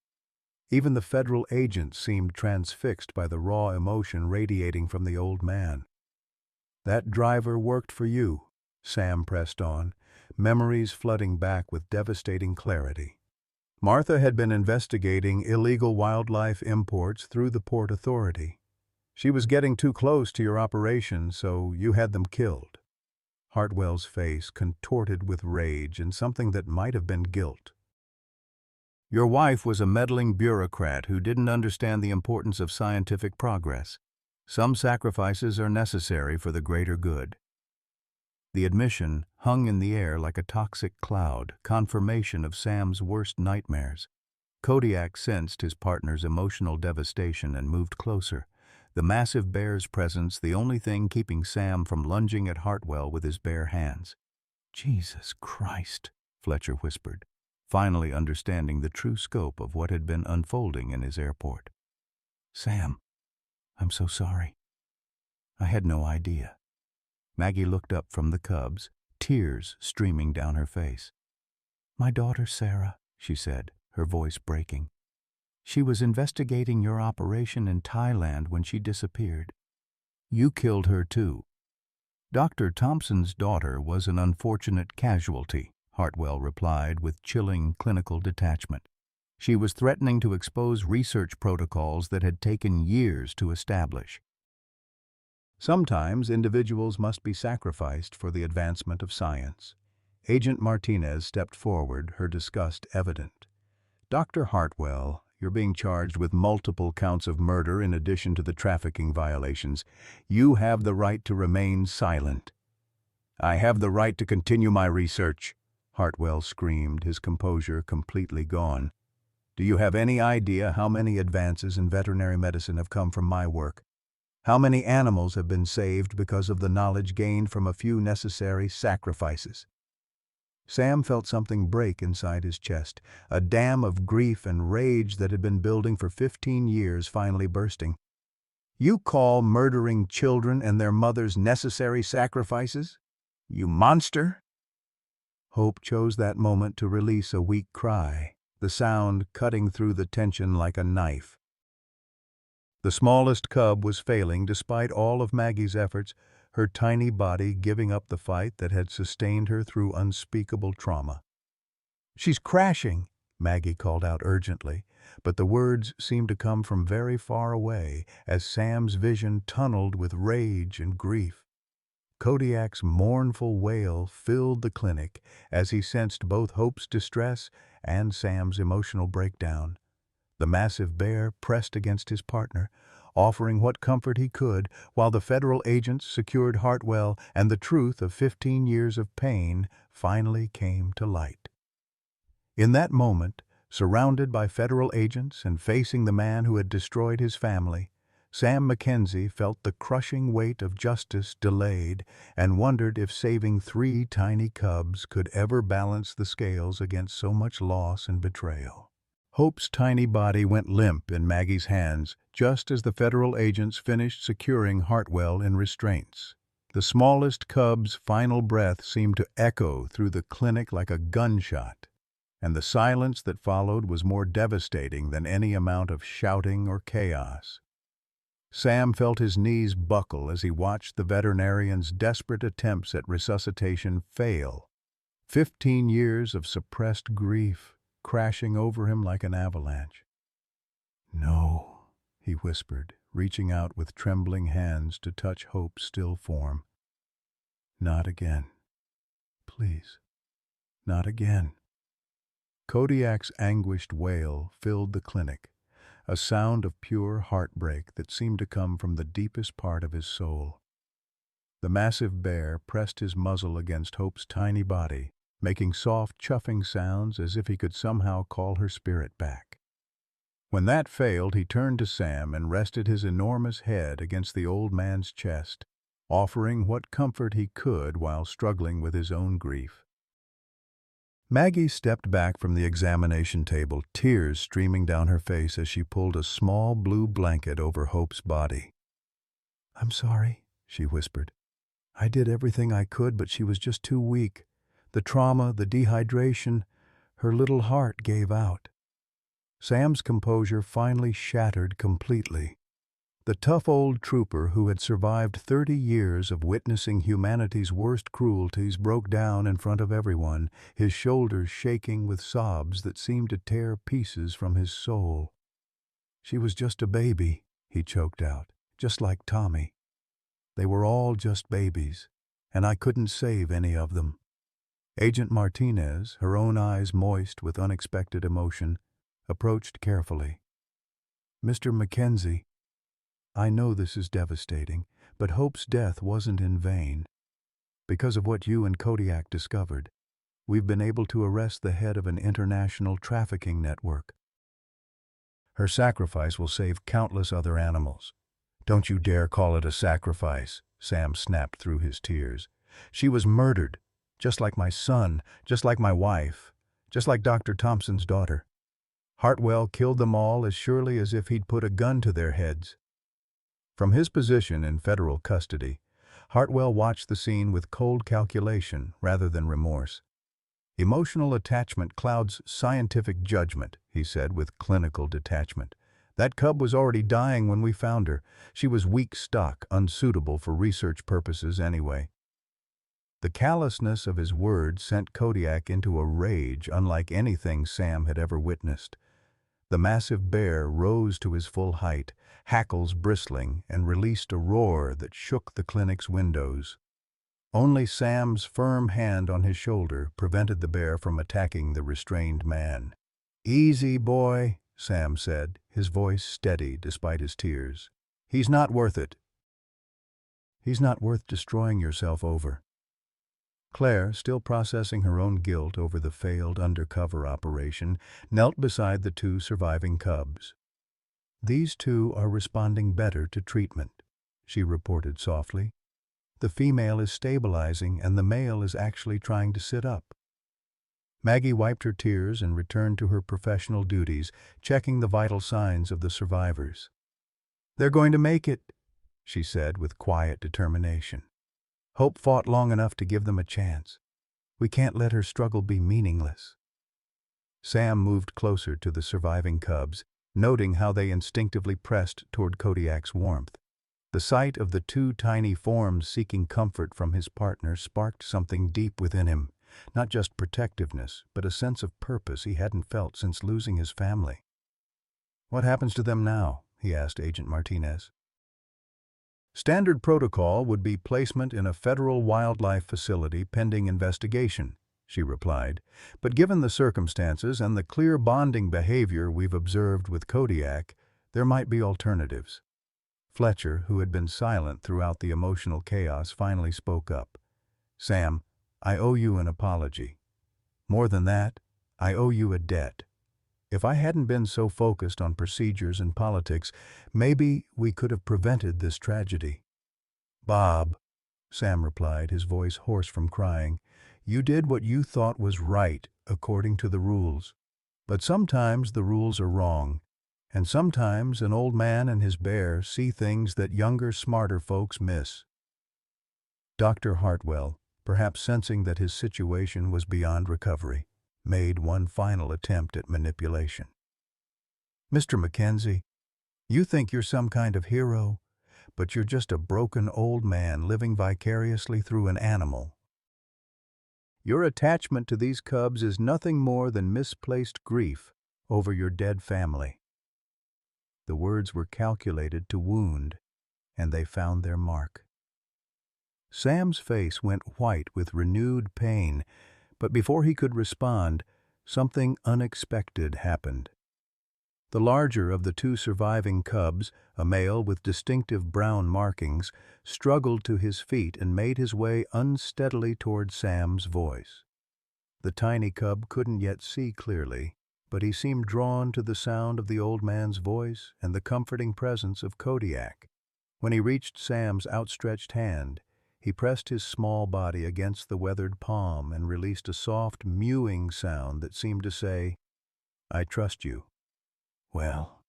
Even the federal agents seemed transfixed by the raw emotion radiating from the old man. "That driver worked for you," Sam pressed on, memories flooding back with devastating clarity. "Martha had been investigating illegal wildlife imports through the Port Authority. She was getting too close to your operation, so you had them killed." Hartwell's face contorted with rage and something that might have been guilt. "Your wife was a meddling bureaucrat who didn't understand the importance of scientific progress. Some sacrifices are necessary for the greater good." The admission hung in the air like a toxic cloud, confirmation of Sam's worst nightmares. Kodiak sensed his partner's emotional devastation and moved closer, the massive bear's presence the only thing keeping Sam from lunging at Hartwell with his bare hands. "Jesus Christ," Fletcher whispered, finally understanding the true scope of what had been unfolding in his airport. "Sam, I'm so sorry. I had no idea." Maggie looked up from the cubs, tears streaming down her face. "My daughter Sarah," she said, her voice breaking. "She was investigating your operation in Thailand when she disappeared. You killed her too." "Dr. Thompson's daughter was an unfortunate casualty," Hartwell replied with chilling clinical detachment. "She was threatening to expose research protocols that had taken years to establish." Sometimes individuals must be sacrificed for the advancement of science. Agent Martinez stepped forward, her disgust evident. "Dr. Hartwell, you're being charged with multiple counts of murder in addition to the trafficking violations. You have the right to remain silent." "I have the right to continue my research," Hartwell screamed, his composure completely gone. "Do you have any idea how many advances in veterinary medicine have come from my work? How many animals have been saved because of the knowledge gained from a few necessary sacrifices?" Sam felt something break inside his chest, a dam of grief and rage that had been building for 15 years finally bursting. "You call murdering children and their mothers necessary sacrifices? You monster!" Hope chose that moment to release a weak cry, the sound cutting through the tension like a knife. The smallest cub was failing despite all of Maggie's efforts, her tiny body giving up the fight that had sustained her through unspeakable trauma. "She's crashing," Maggie called out urgently, but the words seemed to come from very far away as Sam's vision tunneled with rage and grief. Kodiak's mournful wail filled the clinic as he sensed both Hope's distress and Sam's emotional breakdown. The massive bear pressed against his partner, offering what comfort he could, while the federal agents secured Hartwell and the truth of 15 years of pain finally came to light. In that moment, surrounded by federal agents and facing the man who had destroyed his family, Sam Mackenzie felt the crushing weight of justice delayed and wondered if saving 3 tiny cubs could ever balance the scales against so much loss and betrayal. Hope's tiny body went limp in Maggie's hands just as the federal agents finished securing Hartwell in restraints. The smallest cub's final breath seemed to echo through the clinic like a gunshot, and the silence that followed was more devastating than any amount of shouting or chaos. Sam felt his knees buckle as he watched the veterinarian's desperate attempts at resuscitation fail. 15 years of suppressed grief crashing over him like an avalanche. "No," he whispered, reaching out with trembling hands to touch Hope's still form. "Not again. Please, not again." Kodiak's anguished wail filled the clinic, a sound of pure heartbreak that seemed to come from the deepest part of his soul. The massive bear pressed his muzzle against Hope's tiny body, making soft, chuffing sounds as if he could somehow call her spirit back. When that failed, he turned to Sam and rested his enormous head against the old man's chest, offering what comfort he could while struggling with his own grief. Maggie stepped back from the examination table, tears streaming down her face as she pulled a small blue blanket over Hope's body. "I'm sorry," she whispered. "I did everything I could, but she was just too weak. The trauma, the dehydration, her little heart gave out." Sam's composure finally shattered completely. The tough old trooper who had survived 30 years of witnessing humanity's worst cruelties broke down in front of everyone, his shoulders shaking with sobs that seemed to tear pieces from his soul. "She was just a baby," he choked out, "just like Tommy. They were all just babies, and I couldn't save any of them." Agent Martinez, her own eyes moist with unexpected emotion, approached carefully. "Mr. Mackenzie, I know this is devastating, but Hope's death wasn't in vain. Because of what you and Kodiak discovered, we've been able to arrest the head of an international trafficking network. Her sacrifice will save countless other animals. Don't you dare call it a sacrifice, Sam snapped through his tears. She was murdered, just like my son, just like my wife, just like Dr. Thompson's daughter. Hartwell killed them all as surely as if he'd put a gun to their heads. From his position in federal custody, Hartwell watched the scene with cold calculation rather than remorse. Emotional attachment clouds scientific judgment, he said with clinical detachment. That cub was already dying when we found her. She was weak stock, unsuitable for research purposes anyway. The callousness of his words sent Kodiak into a rage unlike anything Sam had ever witnessed. The massive bear rose to his full height, hackles bristling, and released a roar that shook the clinic's windows. Only Sam's firm hand on his shoulder prevented the bear from attacking the restrained man. "Easy, boy," Sam said, his voice steady despite his tears. "He's not worth it." "He's not worth destroying yourself over." Claire, still processing her own guilt over the failed undercover operation, knelt beside the two surviving cubs. "These two are responding better to treatment," she reported softly. "The female is stabilizing and the male is actually trying to sit up." Maggie wiped her tears and returned to her professional duties, checking the vital signs of the survivors. "They're going to make it," she said with quiet determination. "Hope fought long enough to give them a chance. We can't let her struggle be meaningless." Sam moved closer to the surviving cubs, noting how they instinctively pressed toward Kodiak's warmth. The sight of the two tiny forms seeking comfort from his partner sparked something deep within him, not just protectiveness, but a sense of purpose he hadn't felt since losing his family. "What happens to them now?" he asked Agent Martinez. "Standard protocol would be placement in a federal wildlife facility pending investigation," she replied. "But given the circumstances and the clear bonding behavior we've observed with Kodiak, there might be alternatives." Fletcher, who had been silent throughout the emotional chaos, finally spoke up. "Sam, I owe you an apology. More than that, I owe you a debt. If I hadn't been so focused on procedures and politics, maybe we could have prevented this tragedy." "Bob," Sam replied, his voice hoarse from crying, "you did what you thought was right according to the rules. But sometimes the rules are wrong, and sometimes an old man and his bear see things that younger, smarter folks miss." Dr. Hartwell, perhaps sensing that his situation was beyond recovery, made one final attempt at manipulation. "Mr. Mackenzie, you think you're some kind of hero, but you're just a broken old man living vicariously through an animal. Your attachment to these cubs is nothing more than misplaced grief over your dead family." The words were calculated to wound, and they found their mark. Sam's face went white with renewed pain, but before he could respond, something unexpected happened. The larger of the two surviving cubs, a male with distinctive brown markings, struggled to his feet and made his way unsteadily toward Sam's voice. The tiny cub couldn't yet see clearly, but he seemed drawn to the sound of the old man's voice and the comforting presence of Kodiak. When he reached Sam's outstretched hand, he pressed his small body against the weathered palm and released a soft, mewing sound that seemed to say, "I trust you." "Well,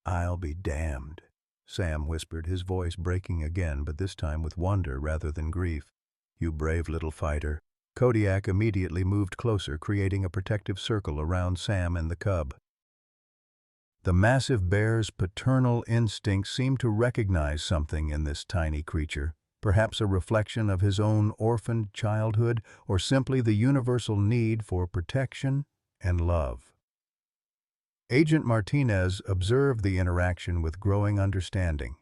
I'll be damned," Sam whispered, his voice breaking again, but this time with wonder rather than grief. "You brave little fighter." Kodiak immediately moved closer, creating a protective circle around Sam and the cub. The massive bear's paternal instincts seemed to recognize something in this tiny creature. Perhaps a reflection of his own orphaned childhood, or simply the universal need for protection and love. Agent Martinez observed the interaction with growing understanding.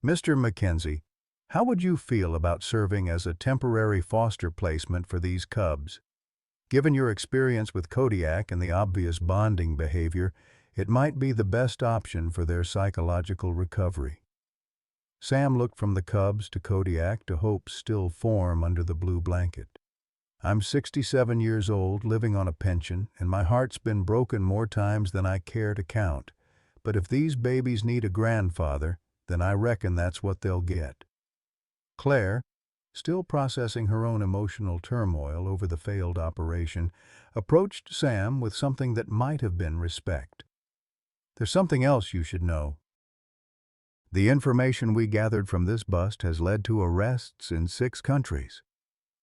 "Mr. Mackenzie, how would you feel about serving as a temporary foster placement for these cubs? Given your experience with Kodiak and the obvious bonding behavior, it might be the best option for their psychological recovery." Sam looked from the cubs to Kodiak to hope still form under the blue blanket. "I'm 67 years old, living on a pension, and my heart's been broken more times than I care to count. But if these babies need a grandfather, then I reckon that's what they'll get." Claire, still processing her own emotional turmoil over the failed operation, approached Sam with something that might have been respect. "There's something else you should know. The information we gathered from this bust has led to arrests in 6 countries.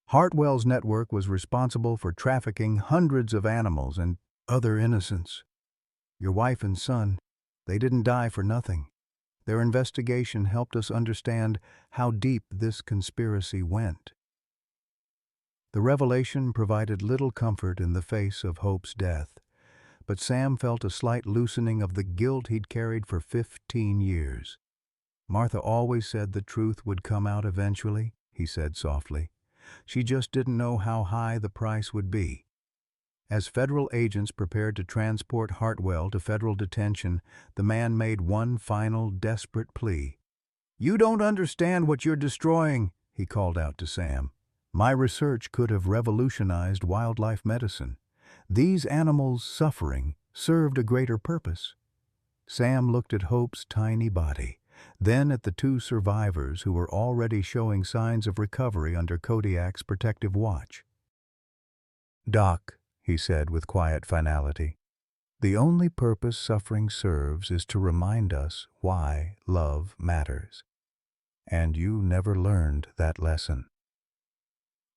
Hartwell's network was responsible for trafficking hundreds of animals and other innocents. Your wife and son, they didn't die for nothing. Their investigation helped us understand how deep this conspiracy went." The revelation provided little comfort in the face of Hope's death, but Sam felt a slight loosening of the guilt he'd carried for 15 years. "Martha always said the truth would come out eventually," he said softly. "She just didn't know how high the price would be." As federal agents prepared to transport Hartwell to federal detention, the man made one final desperate plea. "You don't understand what you're destroying," he called out to Sam. "My research could have revolutionized wildlife medicine. These animals' suffering served a greater purpose." Sam looked at Hope's tiny body, then at the 2 survivors who were already showing signs of recovery under Kodiak's protective watch. "Doc," he said with quiet finality, "the only purpose suffering serves is to remind us why love matters. And you never learned that lesson."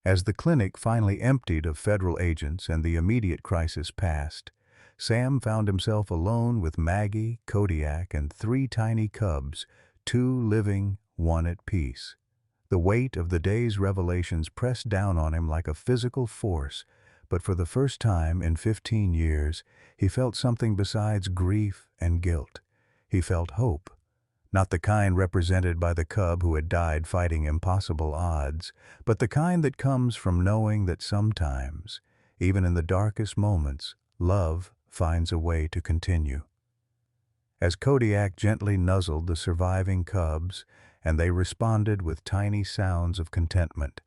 As the clinic finally emptied of federal agents and the immediate crisis passed, Sam found himself alone with Maggie, Kodiak, and 3 tiny cubs, 2 living, 1 at peace. The weight of the day's revelations pressed down on him like a physical force, but for the first time in 15 years, he felt something besides grief and guilt. He felt hope. Not the kind represented by the cub who had died fighting impossible odds, but the kind that comes from knowing that sometimes, even in the darkest moments, love finds a way to continue. As Kodiak gently nuzzled the surviving cubs, and they responded with tiny sounds of contentment,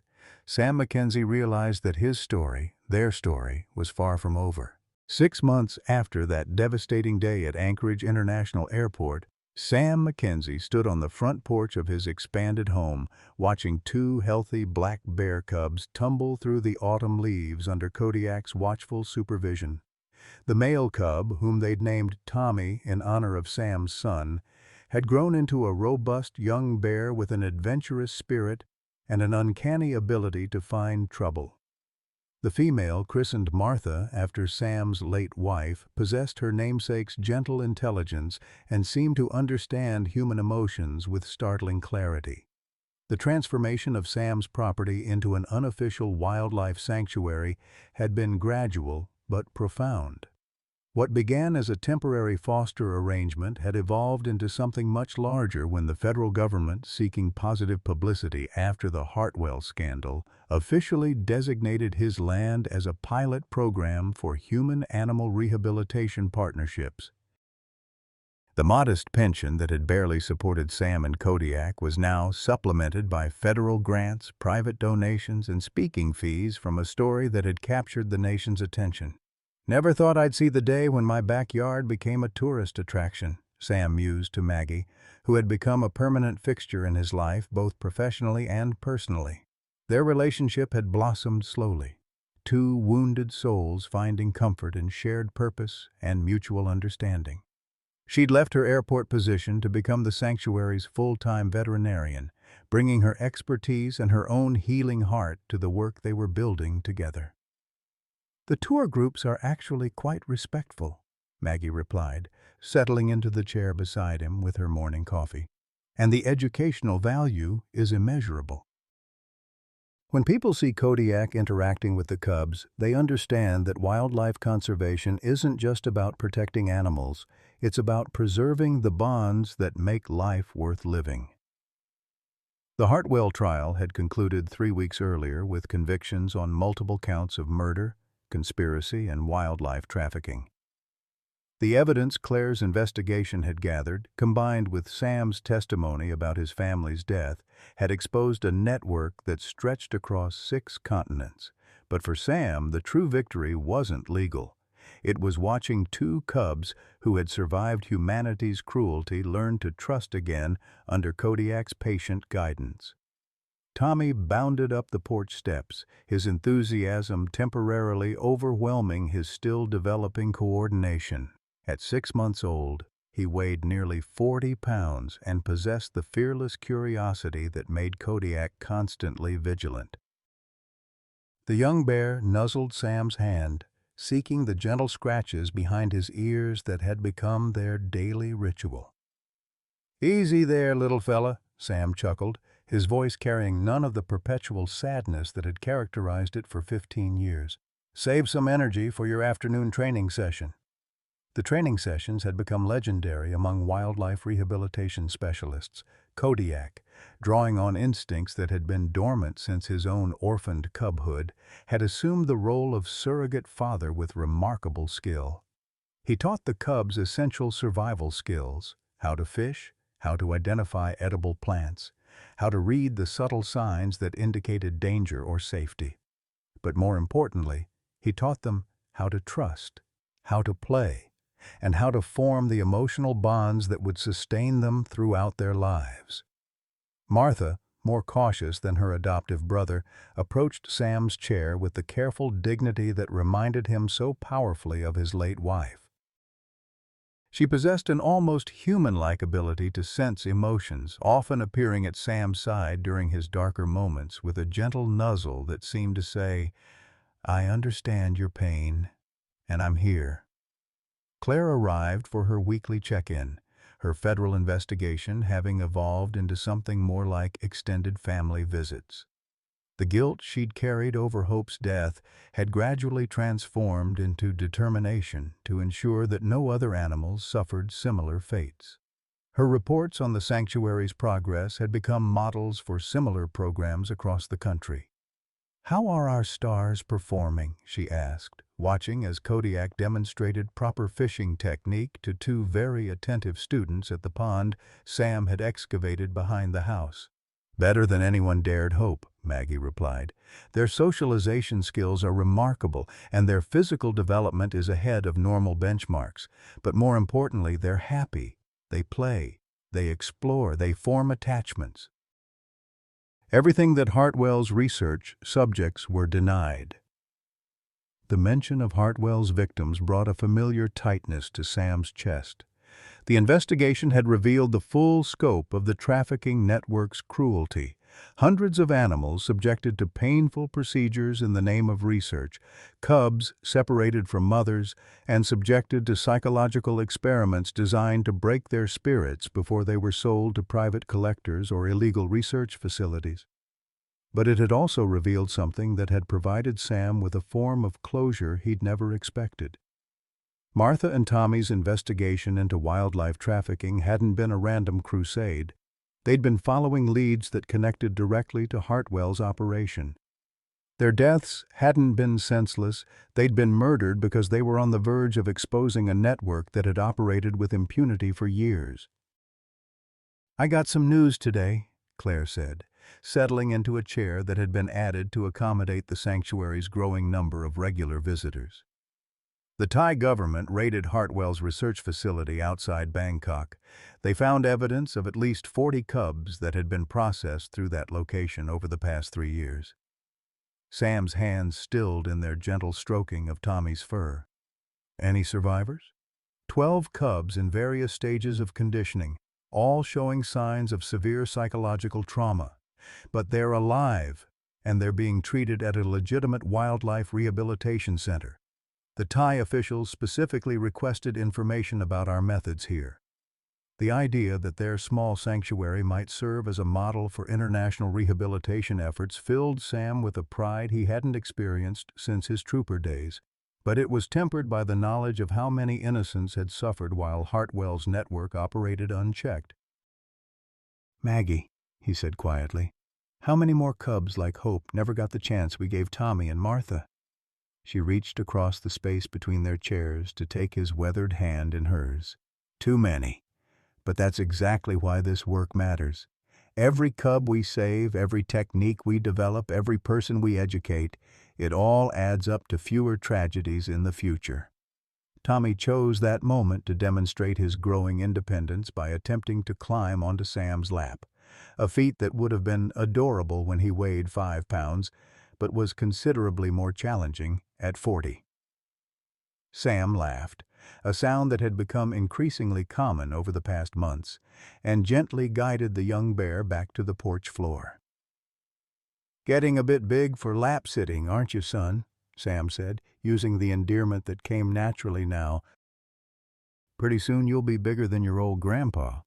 Sam Mackenzie realized that his story, their story, was far from over. 6 months after that devastating day at Anchorage International Airport, Sam Mackenzie stood on the front porch of his expanded home, watching 2 healthy black bear cubs tumble through the autumn leaves under Kodiak's watchful supervision. The male cub, whom they'd named Tommy in honor of Sam's son, had grown into a robust young bear with an adventurous spirit and an uncanny ability to find trouble. The female, christened Martha after Sam's late wife, possessed her namesake's gentle intelligence and seemed to understand human emotions with startling clarity. The transformation of Sam's property into an unofficial wildlife sanctuary had been gradual but profound. What began as a temporary foster arrangement had evolved into something much larger when the federal government, seeking positive publicity after the Hartwell scandal, officially designated his land as a pilot program for human-animal rehabilitation partnerships. The modest pension that had barely supported Sam and Kodiak was now supplemented by federal grants, private donations, and speaking fees from a story that had captured the nation's attention. "Never thought I'd see the day when my backyard became a tourist attraction," Sam mused to Maggie, who had become a permanent fixture in his life both professionally and personally. Their relationship had blossomed slowly, 2 wounded souls finding comfort in shared purpose and mutual understanding. She'd left her airport position to become the sanctuary's full-time veterinarian, bringing her expertise and her own healing heart to the work they were building together. "The tour groups are actually quite respectful," Maggie replied, settling into the chair beside him with her morning coffee. "And the educational value is immeasurable." When people see Kodiak interacting with the cubs, they understand that wildlife conservation isn't just about protecting animals, it's about preserving the bonds that make life worth living. The Hartwell trial had concluded 3 weeks earlier with convictions on multiple counts of murder, conspiracy, and wildlife trafficking. The evidence Claire's investigation had gathered, combined with Sam's testimony about his family's death, had exposed a network that stretched across 6 continents. But for Sam, the true victory wasn't legal. It was watching two cubs who had survived humanity's cruelty learn to trust again under Kodiak's patient guidance. Tommy bounded up the porch steps, his enthusiasm temporarily overwhelming his still developing coordination. At 6 months old, he weighed nearly 40 pounds and possessed the fearless curiosity that made Kodiak constantly vigilant. The young bear nuzzled Sam's hand, seeking the gentle scratches behind his ears that had become their daily ritual. "Easy there, little fella," Sam chuckled, his voice carrying none of the perpetual sadness that had characterized it for 15 years. "Save some energy for your afternoon training session." The training sessions had become legendary among wildlife rehabilitation specialists. Kodiak, drawing on instincts that had been dormant since his own orphaned cubhood, had assumed the role of surrogate father with remarkable skill. He taught the cubs essential survival skills: how to fish, how to identify edible plants, how to read the subtle signs that indicated danger or safety. But more importantly, he taught them how to trust, how to play, and how to form the emotional bonds that would sustain them throughout their lives. Martha, more cautious than her adoptive brother, approached Sam's chair with the careful dignity that reminded him so powerfully of his late wife. She possessed an almost human-like ability to sense emotions, often appearing at Sam's side during his darker moments with a gentle nuzzle that seemed to say, "I understand your pain, and I'm here." Claire arrived for her weekly check-in, her federal investigation having evolved into something more like extended family visits. The guilt she'd carried over Hope's death had gradually transformed into determination to ensure that no other animals suffered similar fates. Her reports on the sanctuary's progress had become models for similar programs across the country. "How are our stars performing?" she asked, watching as Kodiak demonstrated proper fishing technique to two very attentive students at the pond Sam had excavated behind the house. "Better than anyone dared hope," Maggie replied. "Their socialization skills are remarkable, and their physical development is ahead of normal benchmarks. But more importantly, they're happy. They play, they explore, they form attachments." Everything that Hartwell's research subjects were denied. The mention of Hartwell's victims brought a familiar tightness to Sam's chest. The investigation had revealed the full scope of the trafficking network's cruelty. Hundreds of animals subjected to painful procedures in the name of research, cubs separated from mothers, and subjected to psychological experiments designed to break their spirits before they were sold to private collectors or illegal research facilities. But it had also revealed something that had provided Sam with a form of closure he'd never expected. Martha and Tommy's investigation into wildlife trafficking hadn't been a random crusade. They'd been following leads that connected directly to Hartwell's operation. Their deaths hadn't been senseless. They'd been murdered because they were on the verge of exposing a network that had operated with impunity for years. "I got some news today," Claire said, settling into a chair that had been added to accommodate the sanctuary's growing number of regular visitors. The Thai government raided Hartwell's research facility outside Bangkok. They found evidence of at least 40 cubs that had been processed through that location over the past 3 years. Sam's hands stilled in their gentle stroking of Tommy's fur. "Any survivors?" 12 cubs in various stages of conditioning, all showing signs of severe psychological trauma. But they're alive, and they're being treated at a legitimate wildlife rehabilitation center. The Thai officials specifically requested information about our methods here. The idea that their small sanctuary might serve as a model for international rehabilitation efforts filled Sam with a pride he hadn't experienced since his trooper days, but it was tempered by the knowledge of how many innocents had suffered while Hartwell's network operated unchecked. "Maggie," he said quietly, "how many more cubs like Hope never got the chance we gave Tommy and Martha?" She reached across the space between their chairs to take his weathered hand in hers. "Too many. But that's exactly why this work matters. Every cub we save, every technique we develop, every person we educate, it all adds up to fewer tragedies in the future." Tommy chose that moment to demonstrate his growing independence by attempting to climb onto Sam's lap, a feat that would have been adorable when he weighed 5 pounds, but was considerably more challenging at 40. Sam laughed, a sound that had become increasingly common over the past months, and gently guided the young bear back to the porch floor. "Getting a bit big for lap-sitting, aren't you, son?" Sam said, using the endearment that came naturally now. "Pretty soon you'll be bigger than your old grandpa."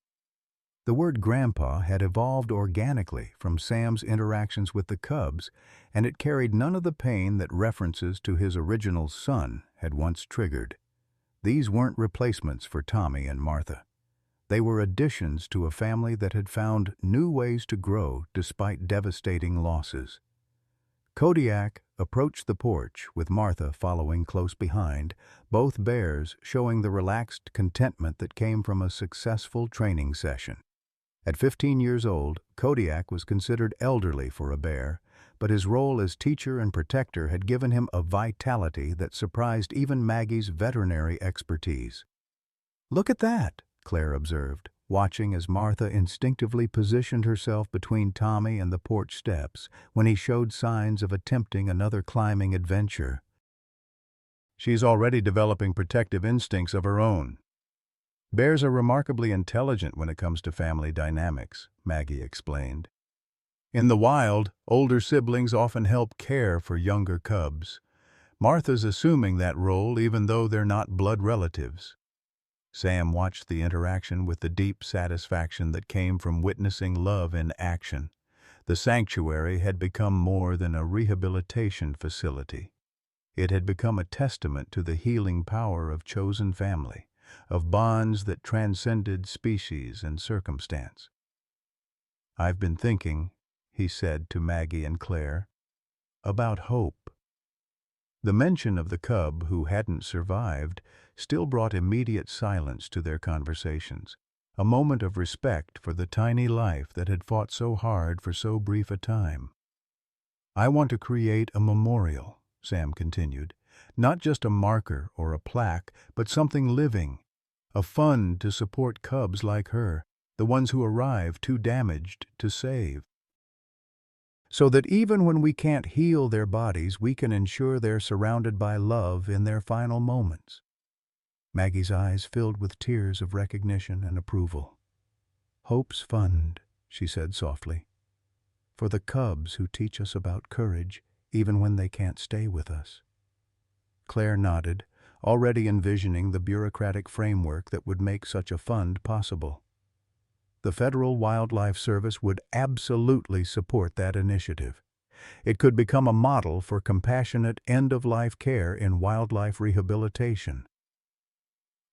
The word grandpa had evolved organically from Sam's interactions with the cubs, and it carried none of the pain that references to his original son had once triggered. These weren't replacements for Tommy and Martha. They were additions to a family that had found new ways to grow despite devastating losses. Kodiak approached the porch, with Martha following close behind, both bears showing the relaxed contentment that came from a successful training session. At 15 years old, Kodiak was considered elderly for a bear, but his role as teacher and protector had given him a vitality that surprised even Maggie's veterinary expertise. "Look at that," Claire observed, watching as Martha instinctively positioned herself between Tommy and the porch steps when he showed signs of attempting another climbing adventure. "She's already developing protective instincts of her own." "Bears are remarkably intelligent when it comes to family dynamics," Maggie explained. "In the wild, older siblings often help care for younger cubs. Martha's assuming that role even though they're not blood relatives." Sam watched the interaction with the deep satisfaction that came from witnessing love in action. The sanctuary had become more than a rehabilitation facility. It had become a testament to the healing power of chosen family, of bonds that transcended species and circumstance. "I've been thinking," he said to Maggie and Claire, "about hope." The mention of the cub who hadn't survived still brought immediate silence to their conversations, a moment of respect for the tiny life that had fought so hard for so brief a time. "I want to create a memorial," Sam continued, "not just a marker or a plaque, but something living, a fund to support cubs like her, the ones who arrive too damaged to save. So that even when we can't heal their bodies, we can ensure they're surrounded by love in their final moments." Maggie's eyes filled with tears of recognition and approval. "Hope's Fund," she said softly, "for the cubs who teach us about courage even when they can't stay with us." Claire nodded, already envisioning the bureaucratic framework that would make such a fund possible. The Federal Wildlife Service would absolutely support that initiative. It could become a model for compassionate end-of-life care in wildlife rehabilitation.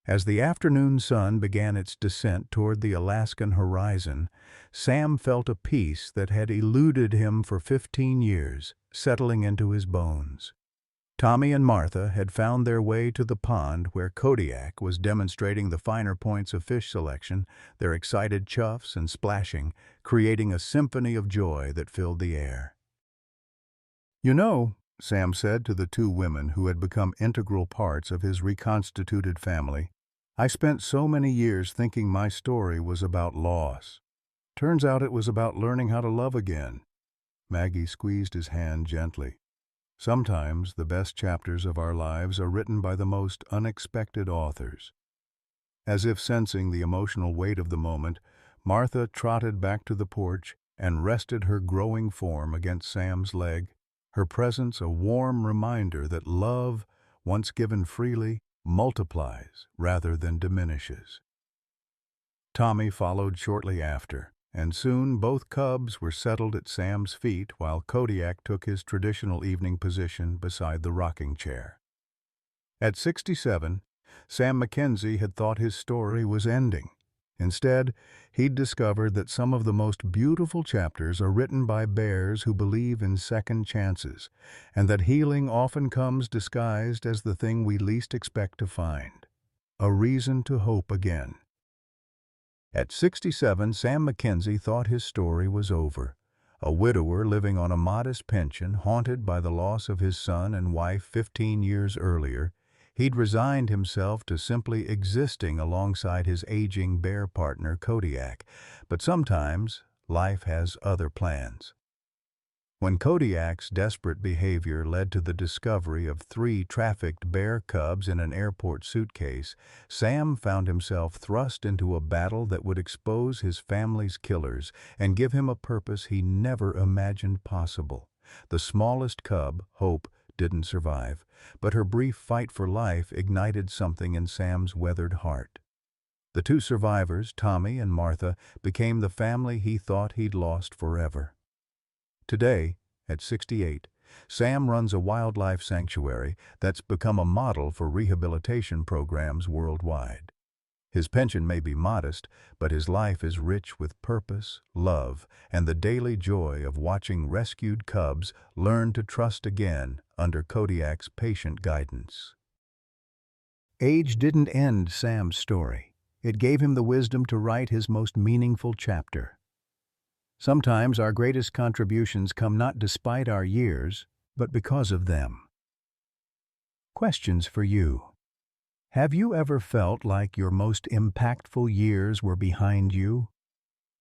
As the afternoon sun began its descent toward the Alaskan horizon, Sam felt a peace that had eluded him for 15 years, settling into his bones. Tommy and Martha had found their way to the pond where Kodiak was demonstrating the finer points of fish selection, their excited chuffs and splashing, creating a symphony of joy that filled the air. "You know," Sam said to the two women who had become integral parts of his reconstituted family, "I spent so many years thinking my story was about loss. Turns out it was about learning how to love again." Maggie squeezed his hand gently. "Sometimes the best chapters of our lives are written by the most unexpected authors." As if sensing the emotional weight of the moment, Martha trotted back to the porch and rested her growing form against Sam's leg, her presence a warm reminder that love, once given freely, multiplies rather than diminishes. Tommy followed shortly after, and soon both cubs were settled at Sam's feet while Kodiak took his traditional evening position beside the rocking chair. At 67, Sam Mackenzie had thought his story was ending. Instead, he'd discovered that some of the most beautiful chapters are written by bears who believe in second chances, and that healing often comes disguised as the thing we least expect to find: a reason to hope again. At 67, Sam Mackenzie thought his story was over. A widower living on a modest pension, haunted by the loss of his son and wife 15 years earlier, He'd resigned himself to simply existing alongside his aging bear partner Kodiak, but sometimes life has other plans. When Kodiak's desperate behavior led to the discovery of 3 trafficked bear cubs in an airport suitcase, Sam found himself thrust into a battle that would expose his family's killers and give him a purpose he never imagined possible. The smallest cub, Hope, didn't survive, but her brief fight for life ignited something in Sam's weathered heart. The 2 survivors, Tommy and Martha, became the family he thought he'd lost forever. Today, at 68, Sam runs a wildlife sanctuary that's become a model for rehabilitation programs worldwide. His pension may be modest, but his life is rich with purpose, love, and the daily joy of watching rescued cubs learn to trust again under Kodiak's patient guidance. Age didn't end Sam's story. It gave him the wisdom to write his most meaningful chapter. Sometimes our greatest contributions come not despite our years, but because of them. Questions for you. Have you ever felt like your most impactful years were behind you?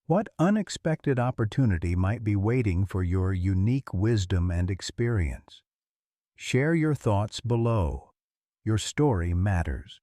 What unexpected opportunity might be waiting for your unique wisdom and experience? Share your thoughts below. Your story matters.